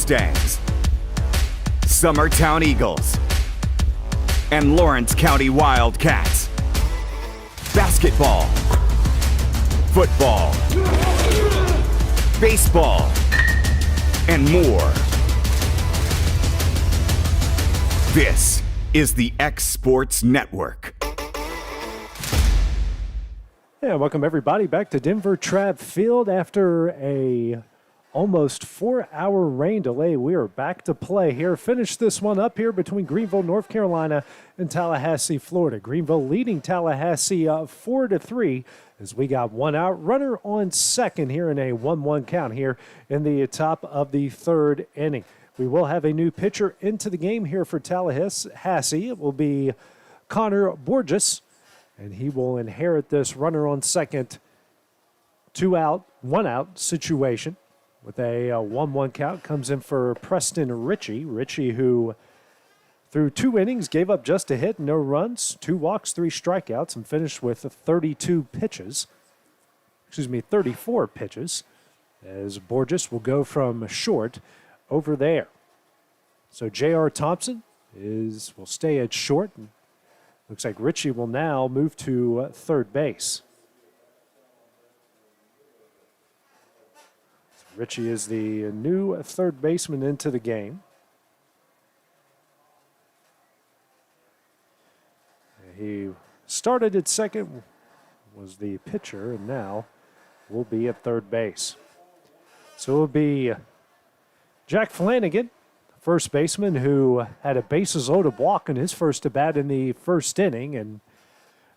Mustangs, Summertown Eagles, and Lawrence County Wildcats. Basketball, football, baseball, and more. This is the X Sports Network. Yeah, welcome everybody back to Denver Trav Field. After a almost 4-hour rain delay, we are back to play here. Finish this one up here between Greenville, North Carolina, and Tallahassee, Florida. Greenville leading Tallahassee 4-3 as we got one out. Runner on second here in a 1-1 count here in the top of the third inning. We will have a new pitcher into the game here for Tallahassee. It will be Connor Borges, and he will inherit this runner on second, 2 out, 1 out situation. With a 1-1 count, comes in for Preston Ritchie. Ritchie, who through 2 innings gave up just a hit, no runs, 2 walks, 3 strikeouts, and finished with 34 pitches. As Borges will go from short over there. So J.R. Thompson will stay at short. Looks like Ritchie will now move to third base. Ritchie is the new third baseman into the game. He started at second, was the pitcher, and now will be at third base. So it will be Jack Flanagan, first baseman, who had a bases loaded walk in his first at bat in the first inning, and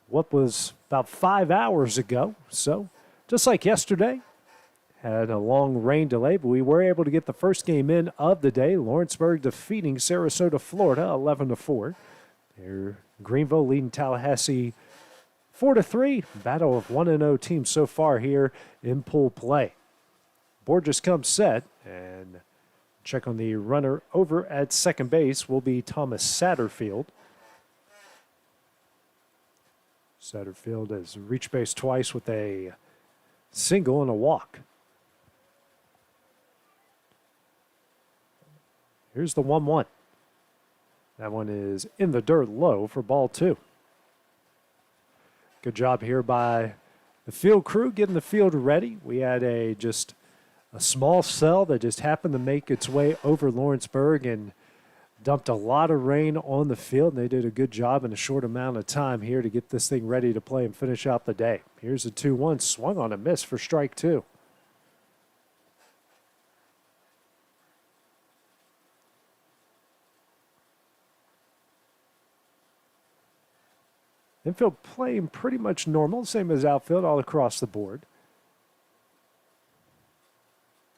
what was about 5 hours ago. So just like yesterday, had a long rain delay, but we were able to get the first game in of the day. Lawrenceburg defeating Sarasota, Florida, 11-4. Here, Greenville leading Tallahassee 4-3. Battle of 1-0 teams so far here in pool play. Borges comes set, and check on the runner over at second base will be Thomas Satterfield. Satterfield has reached base twice with a single and a walk. Here's the 1-1. That one is in the dirt low for ball 2. Good job here by the field crew getting the field ready. We had just a small cell that just happened to make its way over Lawrenceburg and dumped a lot of rain on the field. And they did a good job in a short amount of time here to get this thing ready to play and finish out the day. Here's a 2-1, swung on a miss for strike 2. Infield playing pretty much normal, same as outfield all across the board.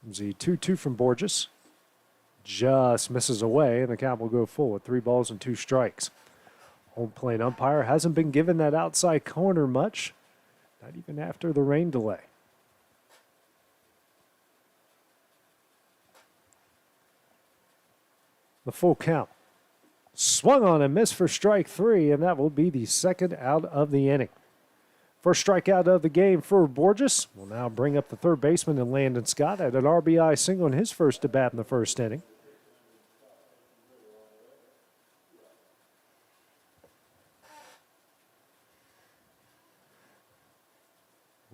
Comes the 2-2 from Borges. Just misses away, and the count will go full with 3 balls and 2 strikes. Home plate umpire hasn't been given that outside corner much, not even after the rain delay. The full count. Swung on and missed for strike 3, and that will be the second out of the inning. First strikeout of the game for Borges. Will now bring up the third baseman in Landon Scott at an RBI single in his first at bat in the first inning.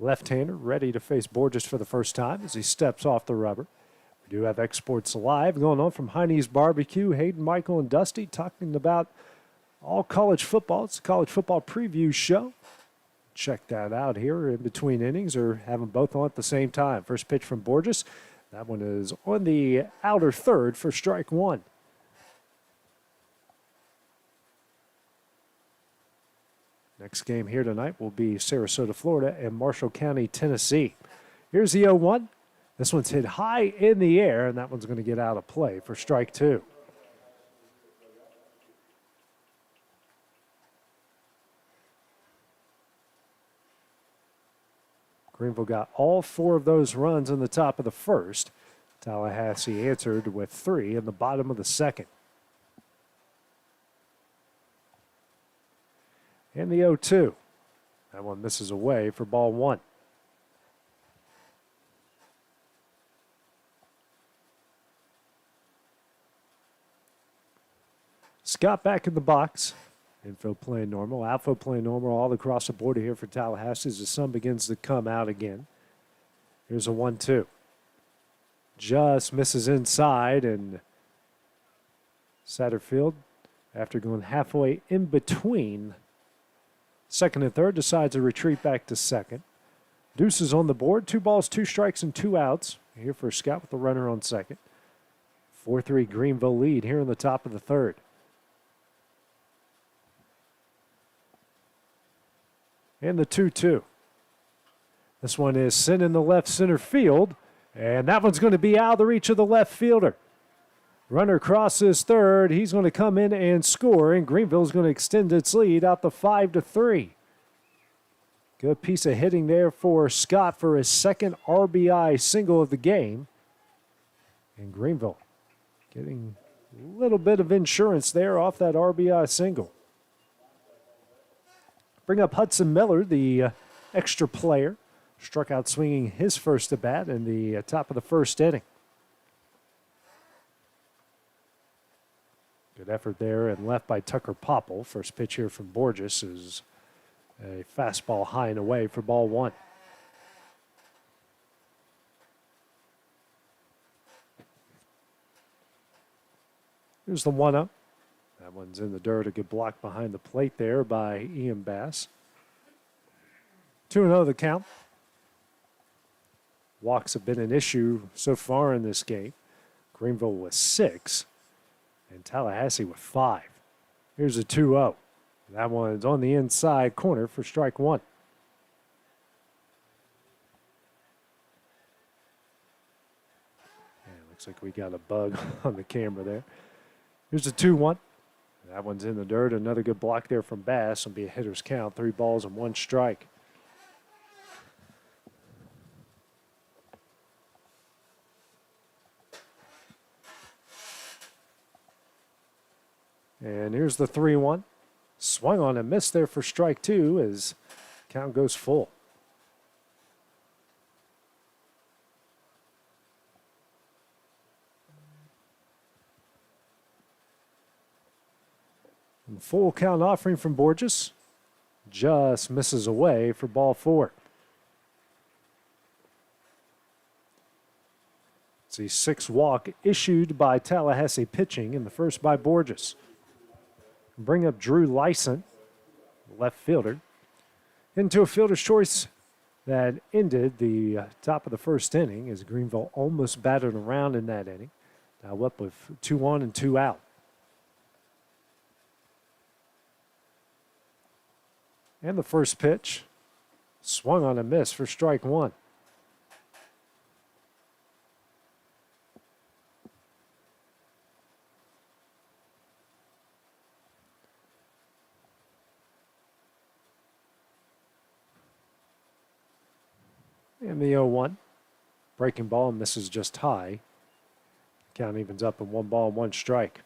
Left-hander ready to face Borges for the first time as he steps off the rubber. We do have X Sports Live going on from Heine's Barbecue. Hayden, Michael, and Dusty talking about all college football. It's a college football preview show. Check that out here in between innings or have them both on at the same time. First pitch from Borges. That one is on the outer third for strike 1. Next game here tonight will be Sarasota, Florida and Marshall County, Tennessee. Here's the 0-1. This one's hit high in the air, and that one's going to get out of play for strike 2. Greenville got all 4 of those runs in the top of the first. Tallahassee answered with 3 in the bottom of the second. And the 0-2. That one misses away for ball 1. Scott back in the box. Infield playing normal. Outfield playing normal all across the board here for Tallahassee as the sun begins to come out again. Here's a 1-2. Just misses inside, and Satterfield, after going halfway in between second and third, decides to retreat back to second. Deuce is on the board. 2 balls, 2 strikes, and 2 outs. Here for Scott with the runner on second. 4-3 Greenville lead here in the top of the third. And the 2-2. This one is sent in the left center field, and that one's going to be out of the reach of the left fielder. Runner crosses third. He's going to come in and score, and Greenville's going to extend its lead out to 5-3. Good piece of hitting there for Scott for his second RBI single of the game. And Greenville getting a little bit of insurance there off that RBI single. Bring up Hudson Miller, the extra player. Struck out swinging his first at bat in the top of the first inning. Good effort there and left by Tucker Popple. First pitch here from Borges is a fastball high and away for ball 1. Here's the 1-0. That one's in the dirt. A good block behind the plate there by Ian Bass. 2-0 the count. Walks have been an issue so far in this game. Greenville with 6 and Tallahassee with 5. Here's a 2-0. That one's on the inside corner for strike 1. Yeah, looks like we got a bug on the camera there. Here's a 2-1. That one's in the dirt. Another good block there from Bass. It'll be a hitter's count. 3 balls and 1 strike. And here's the 3-1. Swung on and missed there for strike 2 as count goes full. And full count offering from Borges. Just misses away for ball 4. It's a 6 walk issued by Tallahassee pitching, and the first by Borges. Bring up Drew Lyson, left fielder, into a fielder's choice that ended the top of the first inning as Greenville almost battered around in that inning. Now up with 2 on and 2 out. And the first pitch swung on a miss for strike 1. And the 0-1. Breaking ball misses just high. Count evens up in 1 ball and 1 strike.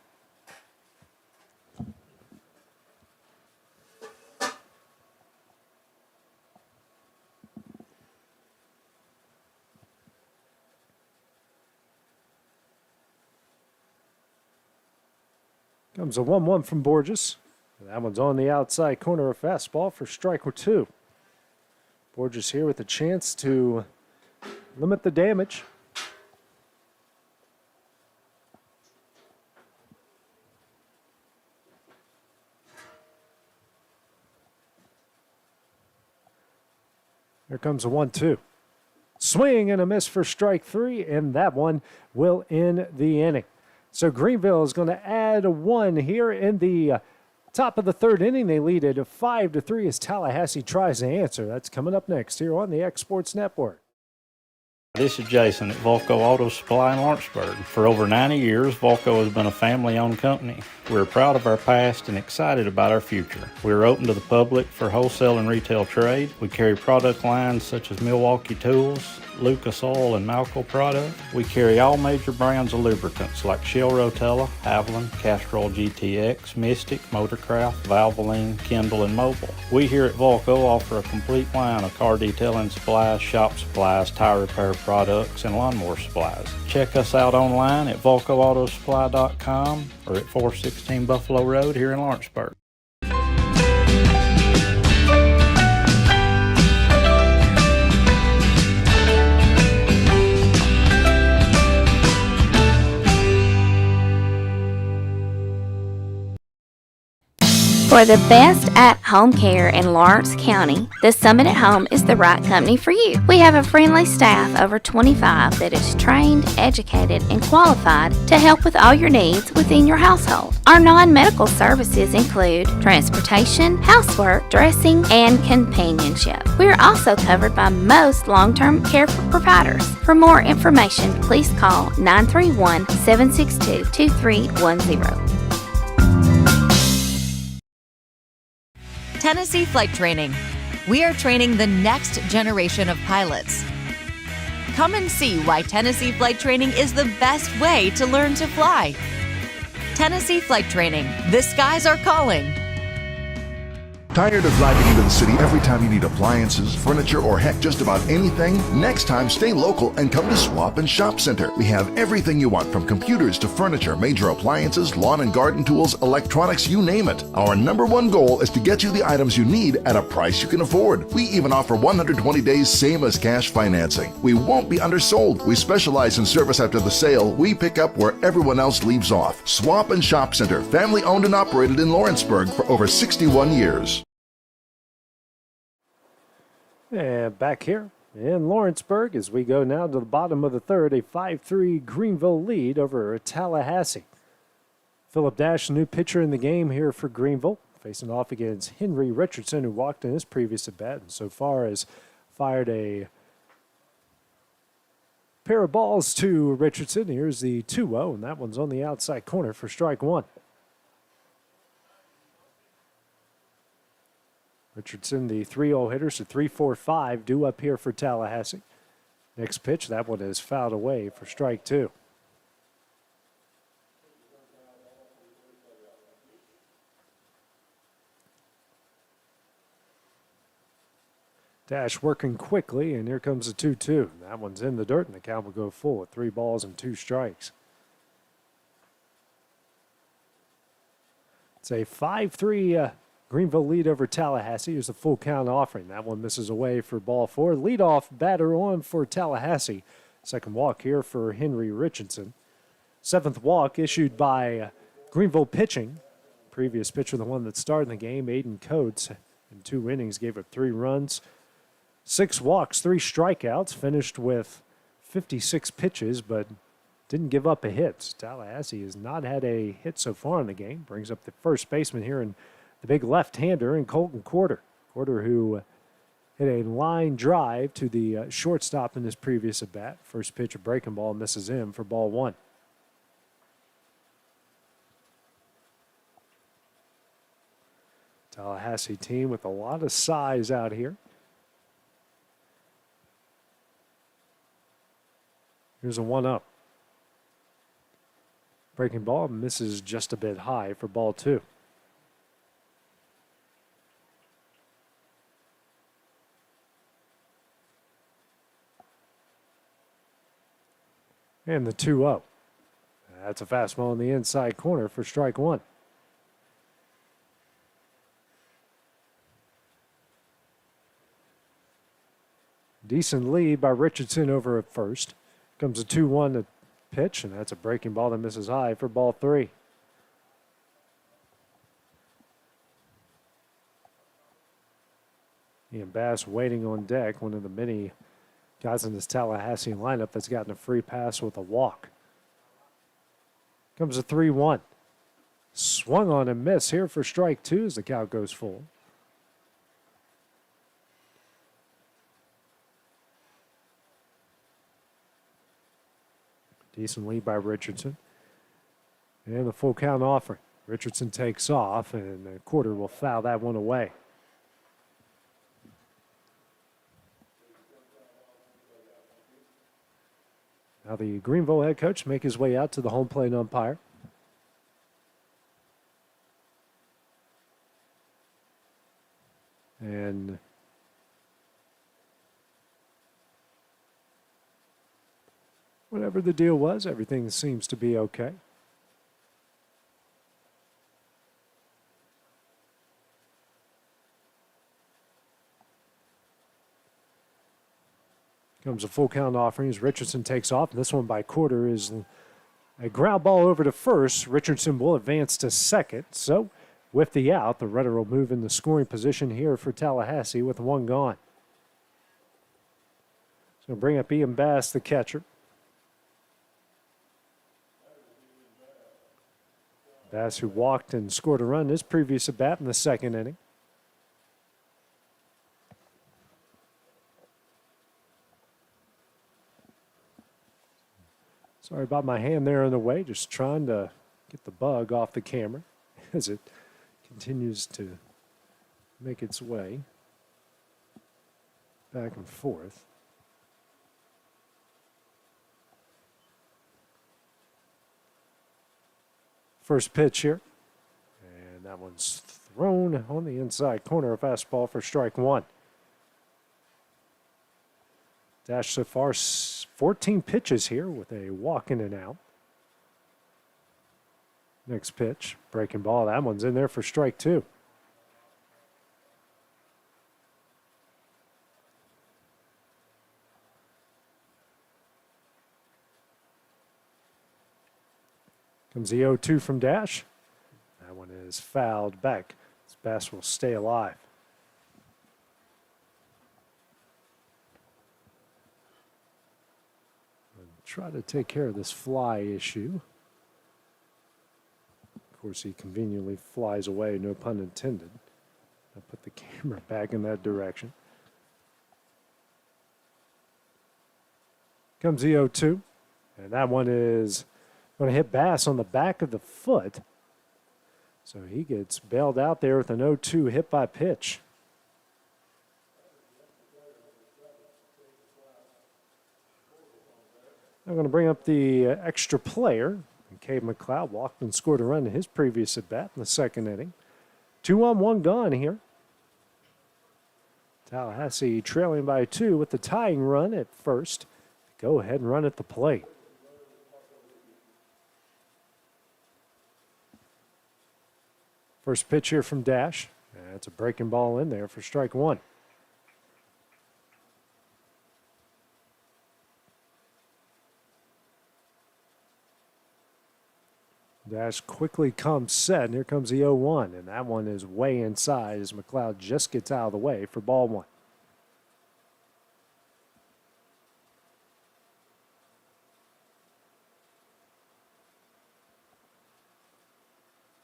Comes a 1-1 from Borges. That one's on the outside corner, of fastball for strike 2. Borges here with a chance to limit the damage. Here comes a 1-2. Swing and a miss for strike 3, and that one will end the inning. So Greenville is going to add a 1 here in the top of the third inning. They lead it 5-3 as Tallahassee tries to answer. That's coming up next here on the X Sports Network. This is Jason at Volco Auto Supply in Lawrenceburg. For over 90 years, Volco has been a family-owned company. We're proud of our past and excited about our future. We are open to the public for wholesale and retail trade. We carry product lines such as Milwaukee tools, Lucas Oil and Malco product. We carry all major brands of lubricants like Shell Rotella, Haviland, Castrol GTX, Mystic, Motorcraft, Valvoline, Kindle, and Mobil. We here at Volco offer a complete line of car detailing supplies, shop supplies, tire repair products, and lawnmower supplies. Check us out online at VolcoAutosupply.com or at 416 Buffalo Road here in Lawrenceburg. For the best at-home care in Lawrence County, the Summit at Home is the right company for you. We have a friendly staff over 25 that is trained, educated, and qualified to help with all your needs within your household. Our non-medical services include transportation, housework, dressing, and companionship. We are also covered by most long-term care providers. For more information, please call 931-762-2310. Tennessee Flight Training. We are training the next generation of pilots. Come and see why Tennessee Flight Training is the best way to learn to fly. Tennessee Flight Training. The skies are calling. Tired of driving into the city every time you need appliances, furniture, or heck, just about anything? Next time, stay local and come to Swap and Shop Center. We have everything you want, from computers to furniture, major appliances, lawn and garden tools, electronics, you name it. Our #1 goal is to get you the items you need at a price you can afford. We even offer 120 days same as cash financing. We won't be undersold. We specialize in service after the sale. We pick up where everyone else leaves off. Swap and Shop Center, family owned and operated in Lawrenceburg for over 61 years. And back here in Lawrenceburg as we go now to the bottom of the third, a 5-3 Greenville lead over Tallahassee. Philip Dash, new pitcher in the game here for Greenville, facing off against Henry Richardson, who walked in his previous at-bat and so far has fired a pair of balls to Richardson. Here's the 2-0, and that one's on the outside corner for strike one. Richardson, the 3-0 hitter, so 3-4-5 due up here for Tallahassee. Next pitch, that one is fouled away for strike two. Dash working quickly, and here comes the 2-2. That one's in the dirt, and the count will go full with 3 balls and 2 strikes. It's a 5-3 Greenville lead over Tallahassee. Here's a full count offering. That one misses away for ball 4. Leadoff batter on for Tallahassee. Second walk here for Henry Richardson. 7th walk issued by Greenville pitching. Previous pitcher, the one that started the game, Aiden Coates, in 2 innings, gave up 3 runs, 6 walks, 3 strikeouts, finished with 56 pitches, but didn't give up a hit. Tallahassee has not had a hit so far in the game. Brings up the first baseman here in the big left-hander in Colton Corder. Corder, who hit a line drive to the shortstop in his previous at-bat. First pitch, a breaking ball, misses him for ball 1. Tallahassee team with a lot of size out here. Here's a 1-0. Breaking ball misses just a bit high for ball 2. And the 2-0. That's a fastball in the inside corner for strike 1. Decent lead by Richardson over at first. Comes a 2-1 pitch, and that's a breaking ball that misses high for ball 3. Ian Bass waiting on deck, one of the many guys in this Tallahassee lineup that's gotten a free pass with a walk. Comes a 3-1. Swung on and miss here for strike 2 as the count goes full. Decent lead by Richardson. And the full count offering. Richardson takes off, and the Corder will foul that one away. Now the Greenville head coach make his way out to the home plate umpire. And whatever the deal was, everything seems to be okay. Comes a full count offerings. Richardson takes off, and this one by quarter is a ground ball over to first. Richardson will advance to second. So with the out, the runner will move in the scoring position here for Tallahassee with one gone. So bring up Ian Bass, the catcher. Bass, who walked and scored a run his previous at bat in the second inning. Sorry about my hand there in the way, just trying to get the bug off the camera as it continues to make its way back and forth. First pitch here, and that one's thrown on the inside corner, a fastball for strike one. Dash so far 14 pitches here with a walk in and out. Next pitch, breaking ball. That one's in there for strike two. Comes the 0-2 from Dash. That one is fouled back. This Bass will stay alive. Try to take care of this fly issue. Of course, he conveniently flies away, no pun intended. I'll put the camera back in that direction. Comes the 0-2, and that one is going to hit Bass on the back of the foot. So he gets bailed out there with an 0-2 hit by pitch. I'm going to bring up the extra player. Cave McLeod walked and scored a run in his previous at-bat in the second inning. 2-on-1 gone here. Tallahassee trailing by 2 with the tying run at first. Go ahead and run at the plate. First pitch here from Dash. That's a breaking ball in there for strike one. Dash quickly comes set, and here comes the 0-1, and that one is way inside as McLeod just gets out of the way for ball one.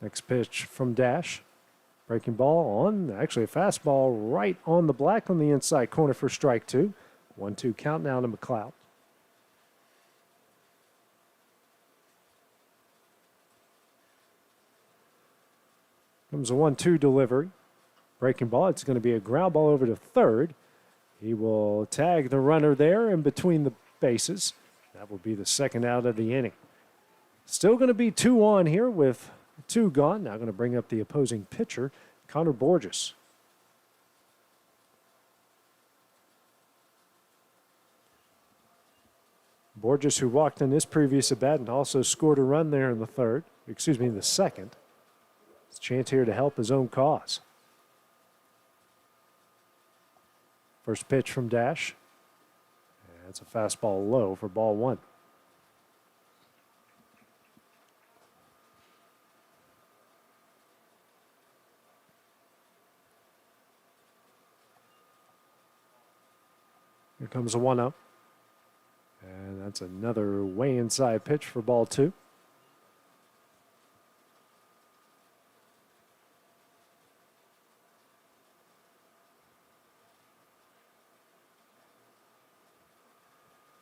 Next pitch from Dash. Breaking ball on, actually a fastball right on the black on the inside corner for strike two. 1-2 count now to McLeod. Comes a 1-2 delivery. Breaking ball. It's going to be a ground ball over to third. He will tag the runner there in between the bases. That will be the second out of the inning. Still going to be 2 on here with 2 gone. Now going to bring up the opposing pitcher, Connor Borges. Borges, who walked in his previous at bat and also scored a run there in the second. It's a chance here to help his own cause. First pitch from Dash. That's a fastball low for ball one. Here comes a 1-0. And that's another way inside pitch for ball two.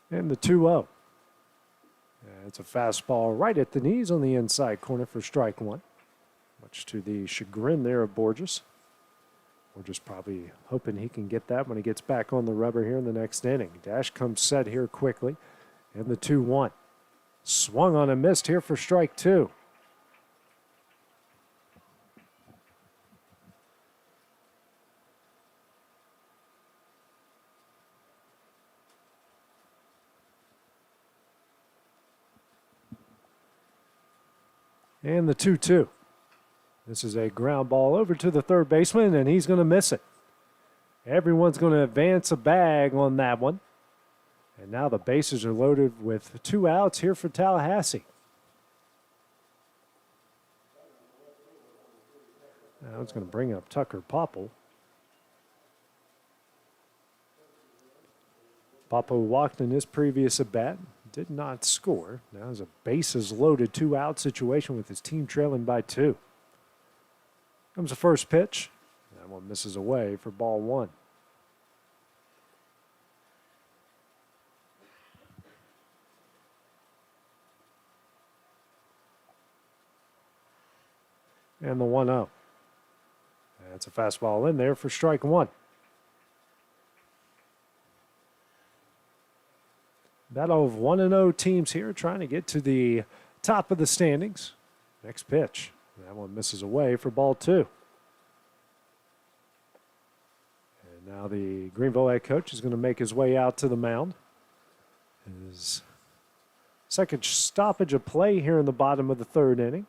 And the 2-0. It's a fastball right at the knees on the inside corner for strike one. Much to the chagrin there of Borges. Borges probably hoping he can get that when he gets back on the rubber here in the next inning. Dash comes set here quickly. And the 2-1. Swung on and missed here for strike 2. And the 2-2. This is a ground ball over to the third baseman, and he's going to miss it. Everyone's going to advance a bag on that one. And now the bases are loaded with 2 outs here for Tallahassee. Now it's going to bring up Tucker Popple. Popple walked in his previous at-bat, did not score. Now it's a bases loaded 2-out situation with his team trailing by 2. Comes the first pitch. That one misses away for ball 1. And the 1-0. That's a fastball in there for strike 1. Battle of 1-0 teams here trying to get to the top of the standings. Next pitch. That one misses away for ball 2. And now the Greenville head coach is going to make his way out to the mound. His second stoppage of play here in the bottom of the 3rd inning.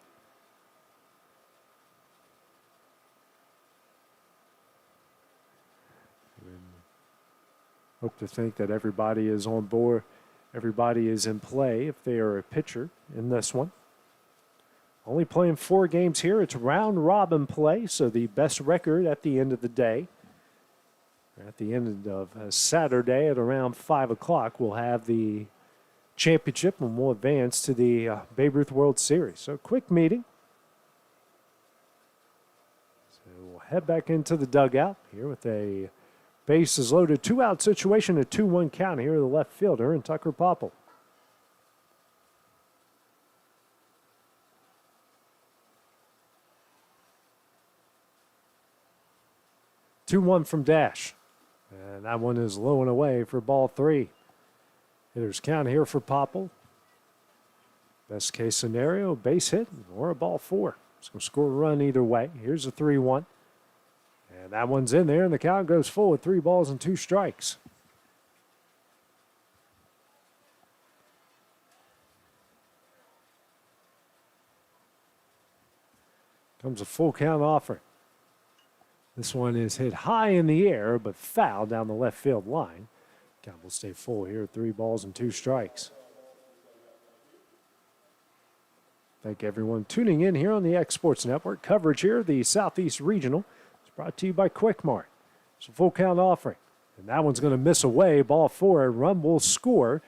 Hope to think that everybody is on board. Everybody is in play if they are a pitcher in this one. Only playing 4 games here. It's round robin play, so the best record at the end of the day. At the end of Saturday at around 5 o'clock, we'll have the championship and we'll advance to the Babe Ruth World Series. So quick meeting. So we'll head back into the dugout here with a bases loaded 2-out situation, a 2-1 count here to the left fielder and Tucker Popple. (2-1) from Dash. And that one is low and away for ball 3. Hitters count here for Popple. Best case scenario, base hit or a ball 4. It's going to score a run either way. Here's a 3-1. And that one's in there, and the count goes full with 3 balls and 2 strikes. Comes a full count offering. This one is hit high in the air, but foul down the left field line. Count will stay full here, 3 balls and 2 strikes. Thank everyone tuning in here on the X Sports Network. Coverage here, the Southeast Regional. Brought to you by Quick Mart. It's a full count offering. And that one's going to miss away. Ball 4. A run will score.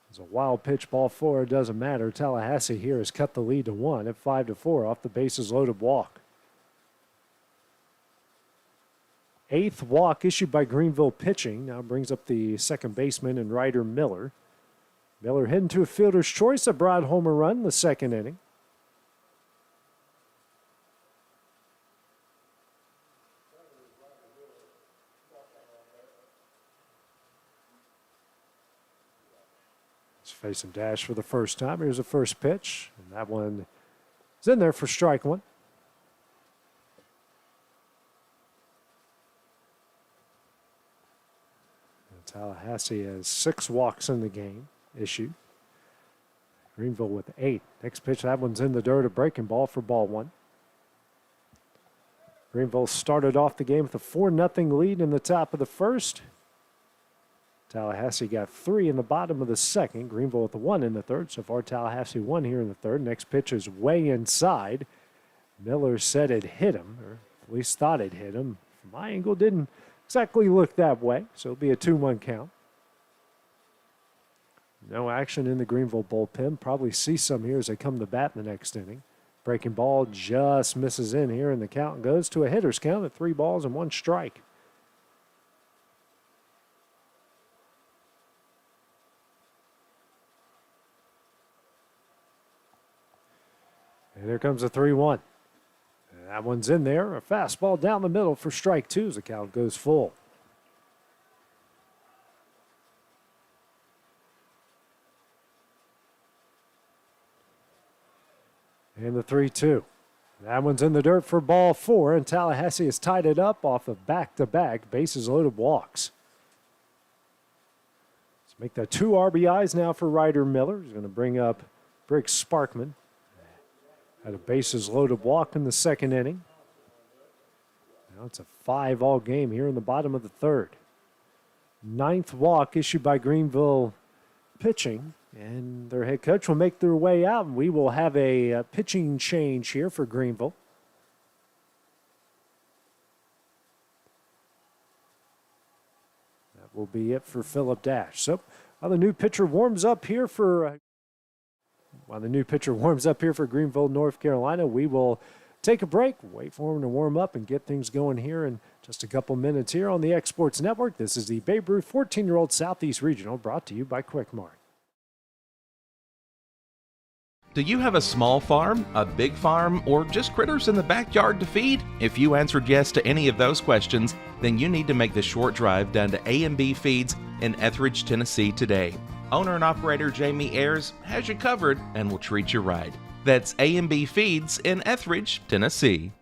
It's a wild pitch. Ball 4. It doesn't matter. Tallahassee here has cut the lead to 1 at 5-4 off the bases loaded walk. 8th walk issued by Greenville pitching. Now brings up the second baseman and Ryder Miller. Miller heading to a fielder's choice. A broad homer run in the 2nd inning. Facing Dash for the first time. Here's the first pitch, and that one is in there for strike 1. And Tallahassee has 6 walks in the game issued. Greenville with 8. Next pitch, that one's in the dirt, a breaking ball for ball 1. Greenville started off the game with a 4-0 lead in the top of the 1st. Tallahassee got 3 in the bottom of the 2nd. Greenville with the 1 in the 3rd. So far, Tallahassee 1 here in the 3rd. Next pitch is way inside. Miller said it hit him, or at least thought it hit him. From my angle, didn't exactly look that way. So it'll be a 2-1 count. No action in the Greenville bullpen. Probably see some here as they come to bat in the next inning. Breaking ball just misses in here, and the count goes to a hitter's count at 3 balls and 1 strike. And here comes a 3-1. And that one's in there. A fastball down the middle for strike 2 as the count goes full. And the 3-2. That one's in the dirt for ball 4, and Tallahassee has tied it up off of back-to-back bases-loaded walks. Let's make that 2 RBIs now for Ryder Miller. He's going to bring up Brick Sparkman. Had a bases-loaded walk in the second inning. Now it's a 5-all game here in the bottom of the third. 9th walk issued by Greenville pitching. And their head coach will make their way out, and we will have a pitching change here for Greenville. That will be it for Philip Dash. So while the new pitcher warms up here for Greenville, North Carolina, we will take a break, wait for him to warm up, and get things going here in just a couple minutes here on the X Sports Network. This is the Babe Ruth 14-year-old Southeast Regional, brought to you by Quickmart. Do you have a small farm, a big farm, or just critters in the backyard to feed? If you answered yes to any of those questions, then you need to make the short drive down to A&B Feeds in Etheridge, Tennessee today. Owner and operator Jamie Ayers has you covered and will treat you right. That's A&B Feeds in Etheridge, Tennessee.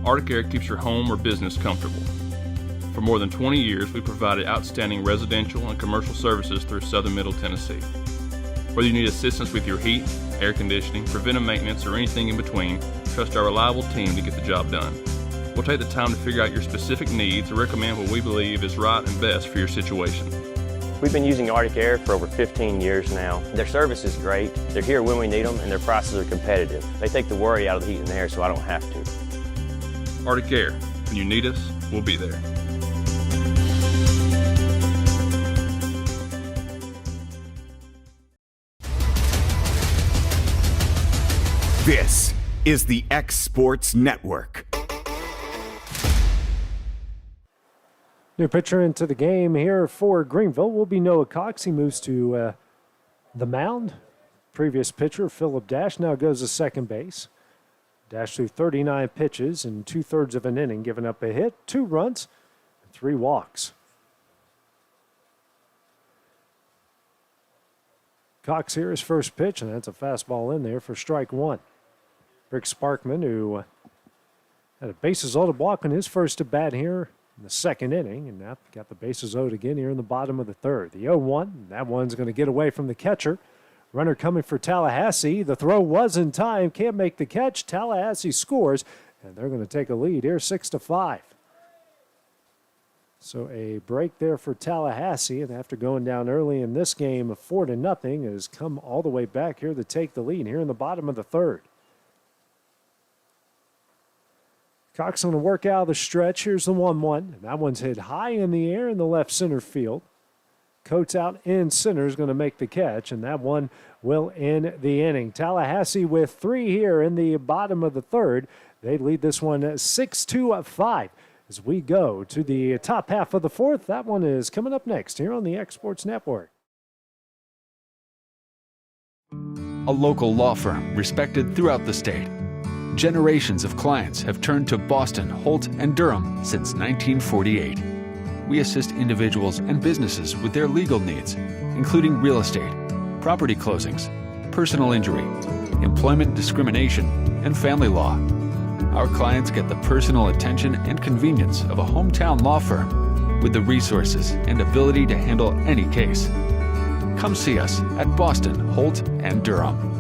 Arctic Air keeps your home or business comfortable. For more than 20 years, we provided outstanding residential and commercial services through southern Middle Tennessee. Whether you need assistance with your heat, air conditioning, preventive maintenance, or anything in between, trust our reliable team to get the job done. We'll take the time to figure out your specific needs and recommend what we believe is right and best for your situation. We've been using Arctic Air for over 15 years now. Their service is great, they're here when we need them, and their prices are competitive. They take the worry out of the heat and air so I don't have to. Arctic Air. When you need us, we'll be there. This is the X Sports Network. New pitcher into the game here for Greenville will be Noah Cox. He moves to the mound. Previous pitcher, Philip Dash, now goes to second base. Dash through 39 pitches in 2/3 of an inning, giving up a hit, 2 runs, and 3 walks. Cox here, his first pitch, and that's a fastball in there for strike 1. Rick Sparkman, who had a bases-loaded walk on his first at bat here in the second inning, and now got the bases loaded again here in the bottom of the third. The 0-1, that one's going to get away from the catcher. Runner coming for Tallahassee. The throw was in time. Can't make the catch. Tallahassee scores, and they're going to take a lead here, 6-5. So a break there for Tallahassee, and after going down early in this game, 4-0, has come all the way back here to take the lead here in the bottom of the third. Cox going to work out of the stretch. Here's the 1-1. And that one's hit high in the air in the left center field. Coates out in center is going to make the catch, and that one will end the inning. Tallahassee with 3 here in the bottom of the third. They lead this one 6-5 as we go to the top half of the fourth. That one is coming up next here on the X Sports Network. A local law firm respected throughout the state. Generations of clients have turned to Boston, Holt, and Durham since 1948. We assist individuals and businesses with their legal needs, including real estate, property closings, personal injury, employment discrimination, and family law. Our clients get the personal attention and convenience of a hometown law firm with the resources and ability to handle any case. Come see us at Boston, Holt, and Durham.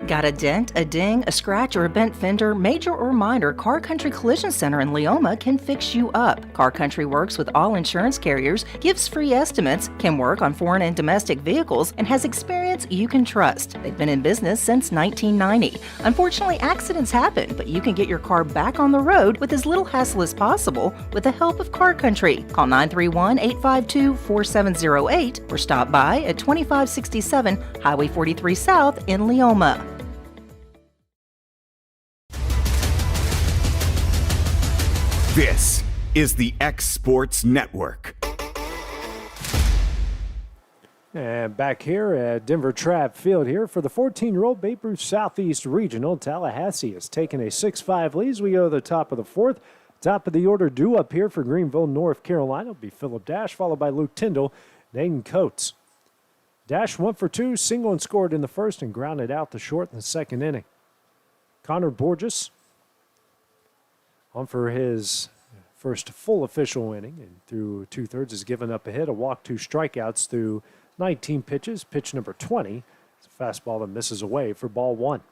Got a dent, a ding, a scratch, or a bent fender? Major or minor, Car Country Collision Center in Leoma can fix you up. Car Country works with all insurance carriers, gives free estimates, can work on foreign and domestic vehicles, and has experience you can trust. They've been in business since 1990. Unfortunately, accidents happen, but you can get your car back on the road with as little hassle as possible with the help of Car Country. Call 931-852-4708 or stop by at 2567 Highway 43 South in Leoma. This is the X Sports Network. And back here at Denver Trav Field here for the 14-year-old Babe Ruth Southeast Regional, Tallahassee has taken a 6-5 lead as we go to the top of the fourth. Top of the order due up here for Greenville, North Carolina will be Philip Dash, followed by Luke Tyndall and Aiden Coates. Dash 1 for 2, single and scored in the first and grounded out to short in the second inning. Connor Borges on for his first full official inning, and through 2/3 has given up a hit, a walk, 2 strikeouts through 19 pitches. Pitch number 20. It's a fastball that misses away for ball 1.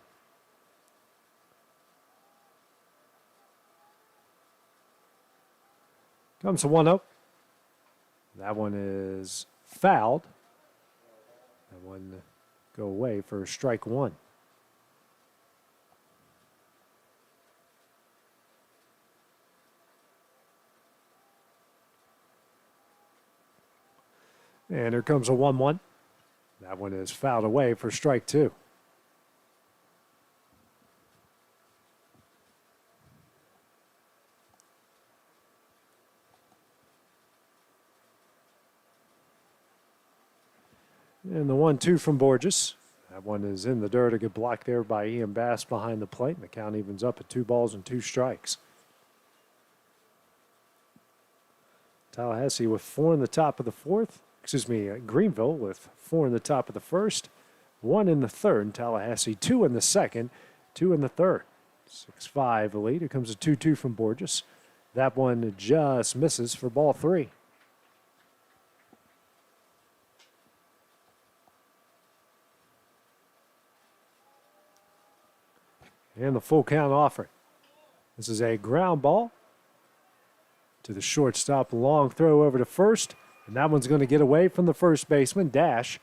Comes a 1-0. That one is fouled. That one go away for strike 1. And here comes a 1-1. That one is fouled away for strike 2. And the 1-2 from Borges. That one is in the dirt. A good block there by Ian Bass behind the plate. And the count evens up at 2 balls and 2 strikes. Tallahassee with 4 in the top of the fourth. Greenville with 4 in the top of the first, 1 in the third. Tallahassee 2 in the second, 2 in the third. 6-5 lead. Here comes a 2-2 from Borges. That one just misses for ball 3. And the full count offering. This is a ground ball to the shortstop. Long throw over to first. And that one's going to get away from the first baseman, Dash.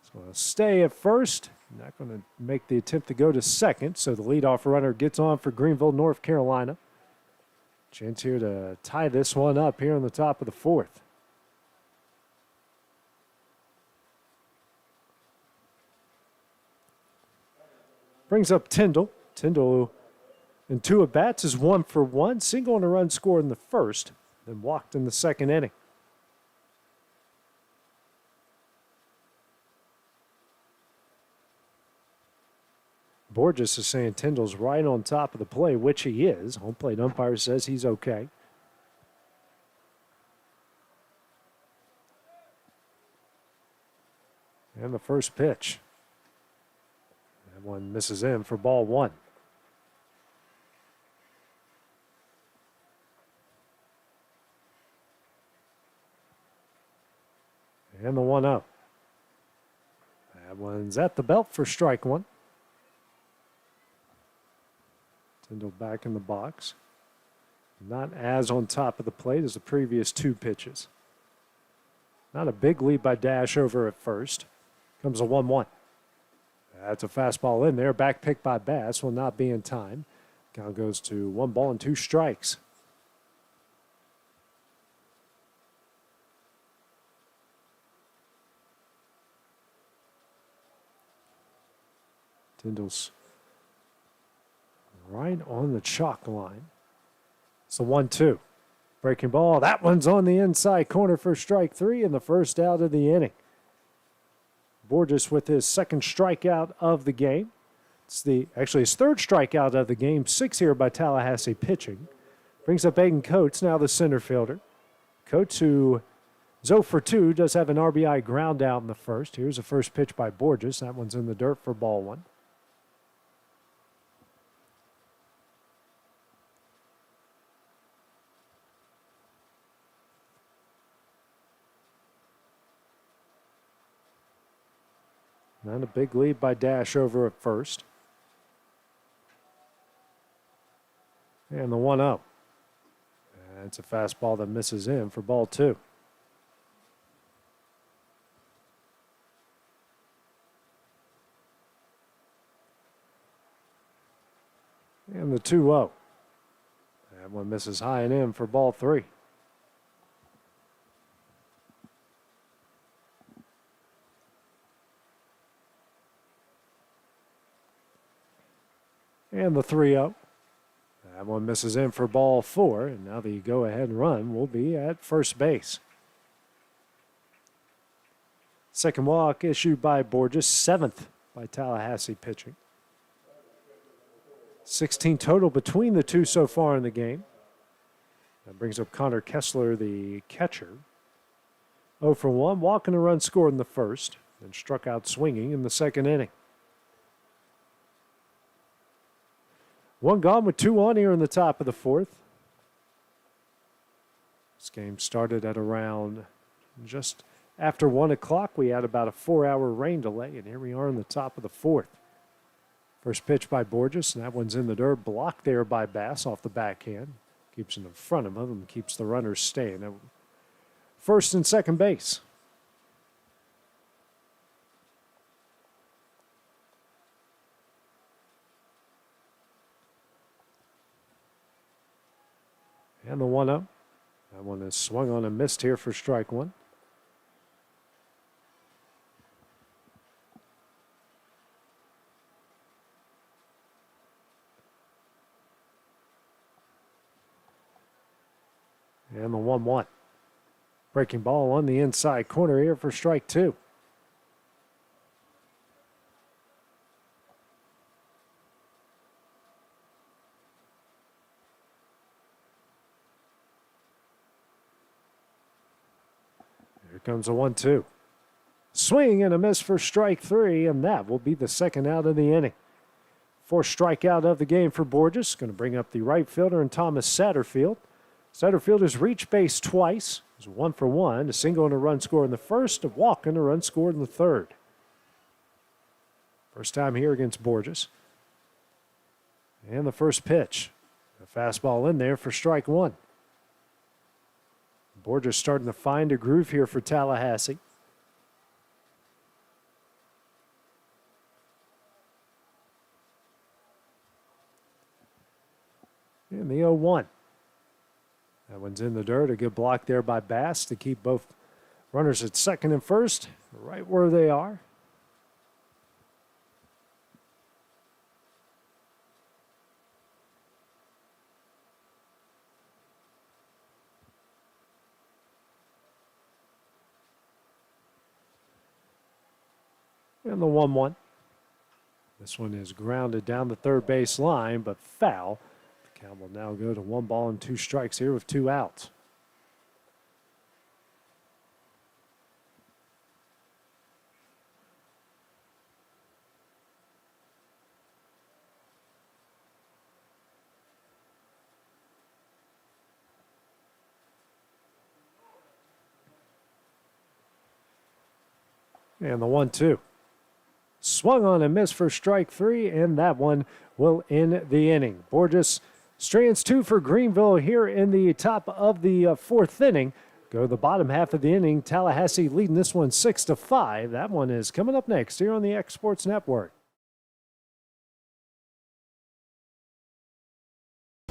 It's going to stay at first. Not going to make the attempt to go to second. So the leadoff runner gets on for Greenville, North Carolina. Chance here to tie this one up here on the top of the fourth. Brings up Tyndall. Tyndall in 2 at-bats is 1 for 1. Single and a run scored in the first, then walked in the second inning. Borges is saying Tyndall's right on top of the play, which he is. Home plate umpire says he's okay. And the first pitch. That one misses in for ball 1. And the 1-0. That one's at the belt for strike 1. Tyndall back in the box. Not as on top of the plate as the previous 2 pitches. Not a big lead by Dash over at first. Comes a 1-1. That's a fastball in there. Back pick by Bass will not be in time. Count goes to 1 ball and 2 strikes. Tyndall's right on the chalk line. It's the 1-2. Breaking ball. That one's on the inside corner for strike 3 and the first out of the inning. Borges with his second strikeout of the game. It's his third strikeout of the game. 6 here by Tallahassee pitching. Brings up Aiden Coates, now the center fielder. Coates, who is 0 for 2, does have an RBI ground out in the first. Here's the first pitch by Borges. That one's in the dirt for ball 1. Not a big lead by Dash over at first. And the 1-0. It's a fastball that misses in for ball 2. And the 2-0. That one misses high and in for ball 3. And the 3-0. That one misses in for ball 4, and now the go-ahead run will be at first base. Second walk issued by Borges, 7th by Tallahassee pitching. 16 total between the two so far in the game. That brings up Connor Kessler, the catcher. 0 for 1, walking a run scored in the first, then struck out swinging in the second inning. 1 gone with 2 on here in the top of the 4th. This game started at around just after 1 o'clock. We had about a 4-hour rain delay, and here we are in the top of the 4th. First pitch by Borges, and that one's in the dirt. Blocked there by Bass off the backhand. Keeps it in front of him and keeps the runners staying at first and second base. And the 1-0. That one is swung on and missed here for strike 1. And the 1-1. Breaking ball on the inside corner here for strike 2. Here comes a 1-2. Swing and a miss for strike 3, and that will be the second out of the inning. Fourth strikeout of the game for Borges. Going to bring up the right fielder and Thomas Satterfield. Satterfield has reached base twice. It was 1 for 1, a single and a run scored in the first, a walk and a run scored in the third. First time here against Borges. And the first pitch. A fastball in there for strike 1. Borges starting to find a groove here for Tallahassee. And the 0-1. That one's in the dirt. A good block there by Bass to keep both runners at second and first right where they are. And the 1-1. This one is grounded down the third base line, but foul. The count will now go to 1 ball and 2 strikes here with 2 outs. And the 1-2. Swung on and missed for strike 3, and that one will end the inning. Borges strands 2 for Greenville here in the top of the 4th inning. Go to the bottom half of the inning. Tallahassee leading this one 6-5. That one is coming up next here on the X Sports Network.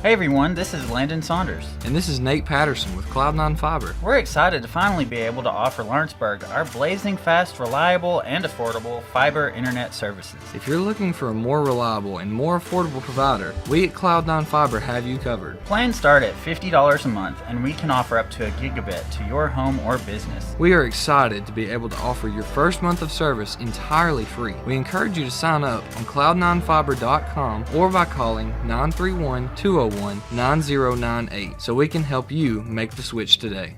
Hey everyone, this is Landon Saunders. And this is Nate Patterson with Cloud9 Fiber. We're excited to finally be able to offer Lawrenceburg our blazing fast, reliable, and affordable fiber internet services. If you're looking for a more reliable and more affordable provider, we at Cloud9 Fiber have you covered. Plans start at $50 a month, and we can offer up to a gigabit to your home or business. We are excited to be able to offer your first month of service entirely free. We encourage you to sign up on cloud9fiber.com or by calling 931-201-9098 so we can help you make the switch today.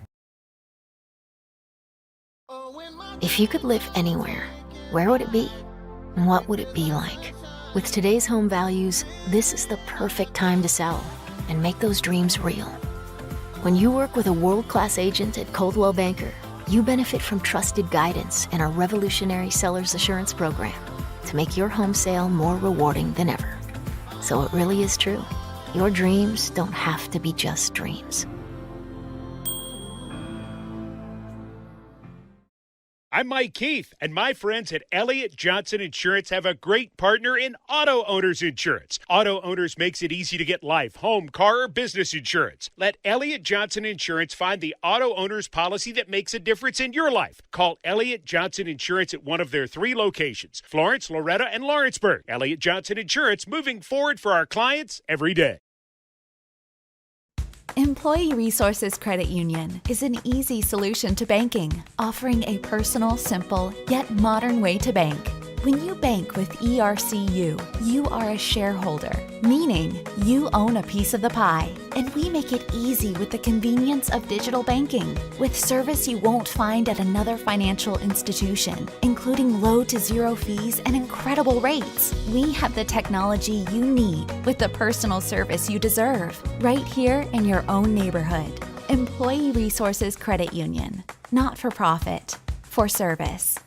If you could live anywhere, where would it be? And what would it be like? With today's home values, this is the perfect time to sell and make those dreams real. When you work with a world-class agent at Coldwell Banker, you benefit from trusted guidance and our revolutionary Seller's Assurance Program to make your home sale more rewarding than ever. So it really is true. Your dreams don't have to be just dreams. I'm Mike Keith, and my friends at Elliott Johnson Insurance have a great partner in Auto Owners Insurance. Auto Owners makes it easy to get life, home, car, or business insurance. Let Elliott Johnson Insurance find the Auto Owners policy that makes a difference in your life. Call Elliott Johnson Insurance at one of their 3 locations, Florence, Loretto, and Lawrenceburg. Elliott Johnson Insurance, moving forward for our clients every day. Employee Resources Credit Union is an easy solution to banking, offering a personal, simple, yet modern way to bank. When you bank with ERCU, you are a shareholder, meaning you own a piece of the pie. And we make it easy with the convenience of digital banking, with service you won't find at another financial institution, including low to zero fees and incredible rates. We have the technology you need with the personal service you deserve, right here in your own neighborhood. Employee Resources Credit Union, not for profit, for service.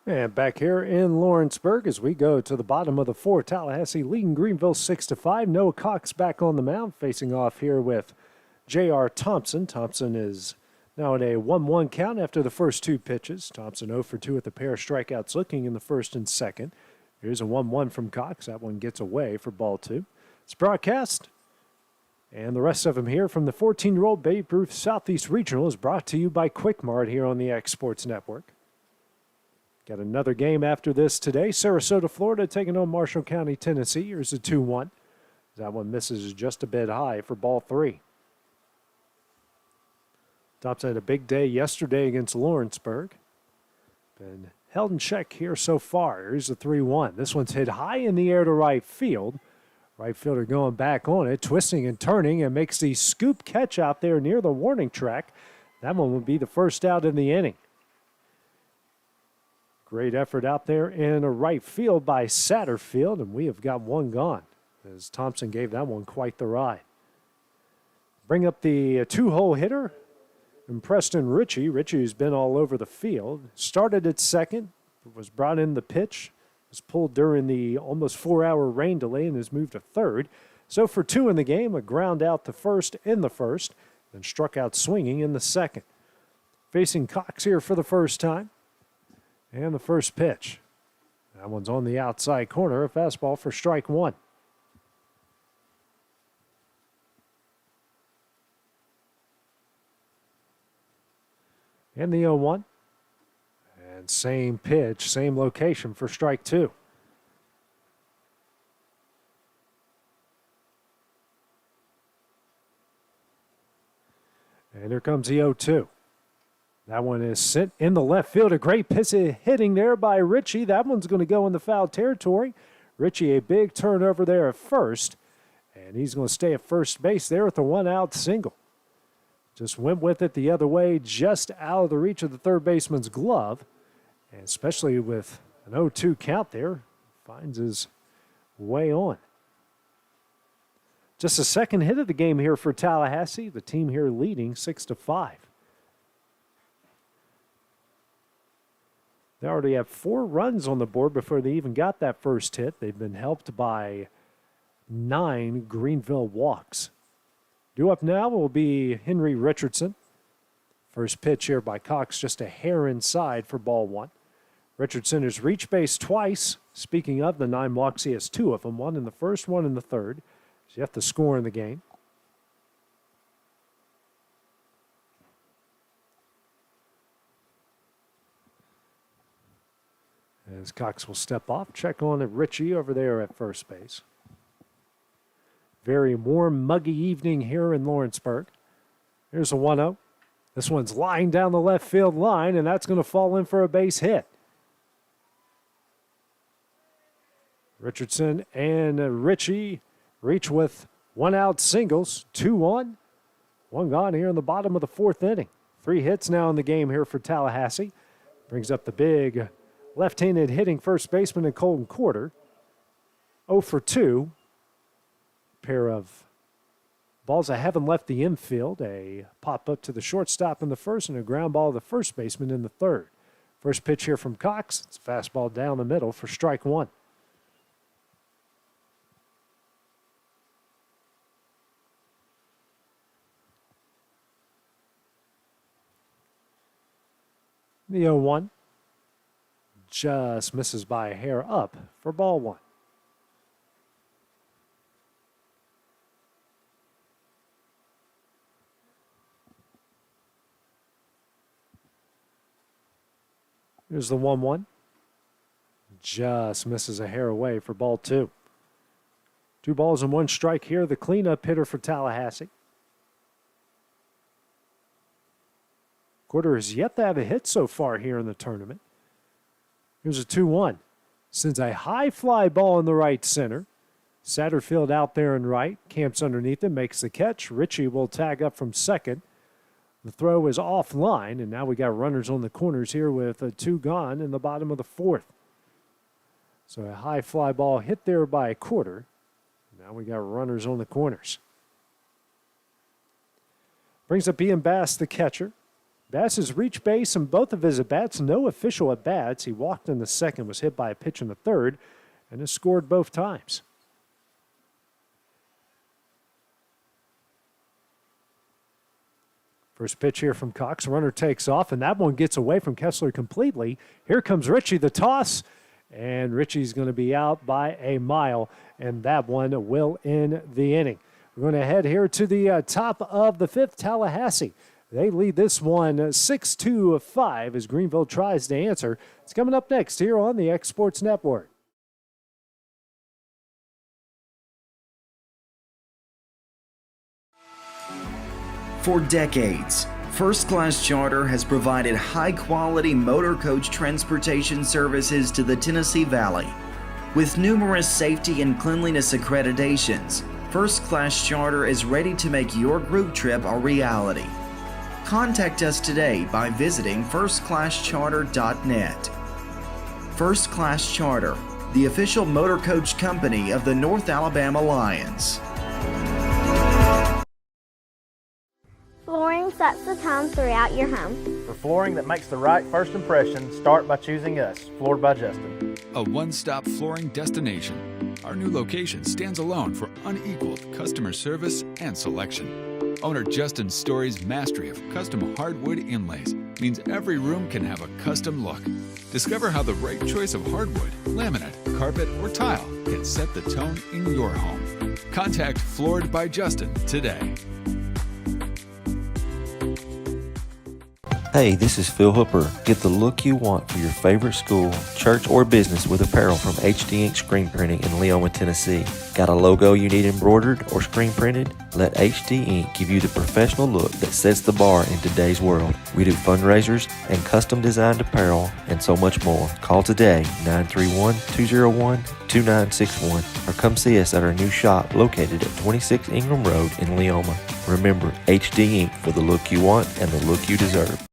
And back here in Lawrenceburg as we go to the bottom of the 4th, Tallahassee leading Greenville 6-5. Noah Cox back on the mound, facing off here with J.R. Thompson. Thompson is now at a 1-1 count after the first 2 pitches. Thompson 0 for 2 with a pair of strikeouts looking in the first and second. Here's a 1-1 from Cox. That one gets away for ball 2. It's broadcast. And the rest of them here from the 14-year-old Babe Ruth Southeast Regional is brought to you by Quick Mart here on the X Sports Network. Got another game after this today. Sarasota, Florida taking on Marshall County, Tennessee. Here's a 2-1. That one misses just a bit high for ball 3. Thompson had a big day yesterday against Lawrenceburg. Been held in check here so far. Here's a 3-1. This one's hit high in the air to right field. Right fielder going back on it, twisting and turning, and makes the scoop catch out there near the warning track. That one will be the first out in the inning. Great effort out there in a right field by Satterfield, and we have got one gone as Thompson gave that one quite the ride. Bring up the 2-hole hitter, and Preston Ritchie. Ritchie, who's been all over the field, started at second, was brought in the pitch, was pulled during the almost 4-hour rain delay, and has moved to third. So for 2 in the game, a ground out to first in the first, then struck out swinging in the second. Facing Cox here for the first time. And the first pitch. That one's on the outside corner. A fastball for strike 1. And the 0-1. And same pitch, same location for strike 2. And here comes the 0-2. That one is sent in the left field. A great piece of hitting there by Ritchie. That one's going to go in the foul territory. Ritchie, a big turnover there at first. And he's going to stay at first base there with the 1-out single. Just went with it the other way, just out of the reach of the third baseman's glove. And especially with an 0-2 count there, finds his way on. Just a second hit of the game here for Tallahassee. The team here leading 6-5. They already have 4 runs on the board before they even got that first hit. They've been helped by 9 Greenville walks. Due up now will be Henry Richardson. First pitch here by Cox, just a hair inside for ball 1. Richardson has reached base twice. Speaking of the 9 walks, he has 2 of them, 1 in the first, 1 in the third. So you have to score in the game. As Cox will step off, check on at Ritchie over there at first base. Very warm, muggy evening here in Lawrenceburg. Here's a 1-0. This one's lying down the left field line, and that's going to fall in for a base hit. Richardson and Ritchie reach with 1-out singles, 2-1. 1 gone here in the bottom of the 4th inning. 3 hits now in the game here for Tallahassee. Brings up the big left-handed hitting first baseman in Colton Quarter. 0 for 2. Pair of balls that haven't left the infield. A pop up to the shortstop in the first and a ground ball to the first baseman in the third. First pitch here from Cox. It's a fastball down the middle for strike 1. The 0-1 just misses by a hair up for ball one. Here's the 1-1. Just misses a hair away for ball two. 2 balls and 1 strike here. The cleanup hitter for Tallahassee. Quarter has yet to have a hit so far here in the tournament. Here's a 2-1. Sends a high fly ball in the right center. Satterfield out there in right. Camps underneath him. Makes the catch. Ritchie will tag up from second. The throw is offline, and now we got runners on the corners here with 2 gone in the bottom of the 4th. So a high fly ball hit there by a quarter. Now we got runners on the corners. Brings up Ian Bass, the catcher. Bass has reached base in both of his at-bats. No official at-bats. He walked in the second, was hit by a pitch in the third, and has scored both times. First pitch here from Cox. Runner takes off, and that one gets away from Kessler completely. Here comes Ritchie, the toss, and Ritchie's going to be out by a mile, and that one will end the inning. We're going to head here to the top of the 5th. Tallahassee, they lead this one 6-5 as Greenville tries to answer. It's coming up next here on the X Sports Network. For decades, First Class Charter has provided high-quality motor coach transportation services to the Tennessee Valley. With numerous safety and cleanliness accreditations, First Class Charter is ready to make your group trip a reality. Contact us today by visiting firstclasscharter.net. First Class Charter, the official motor coach company of the North Alabama Lions. Flooring sets the tone throughout your home. For flooring that makes the right first impression, start by choosing us, Floored by Justin. A one-stop flooring destination. Our new location stands alone for unequaled customer service and selection. Owner Justin Story's mastery of custom hardwood inlays means every room can have a custom look. Discover how the right choice of hardwood, laminate, carpet, or tile can set the tone in your home. Contact Floored by Justin today. Hey, this is Phil Hooper. Get the look you want for your favorite school, church, or business with apparel from HD Ink Screen Printing in Leoma, Tennessee. Got a logo you need embroidered or screen printed? Let HD Ink give you the professional look that sets the bar in today's world. We do fundraisers and custom designed apparel and so much more. Call today, 931-201-2961, or come see us at our new shop located at 26 Ingram Road in Leoma. Remember, HD Ink for the look you want and the look you deserve.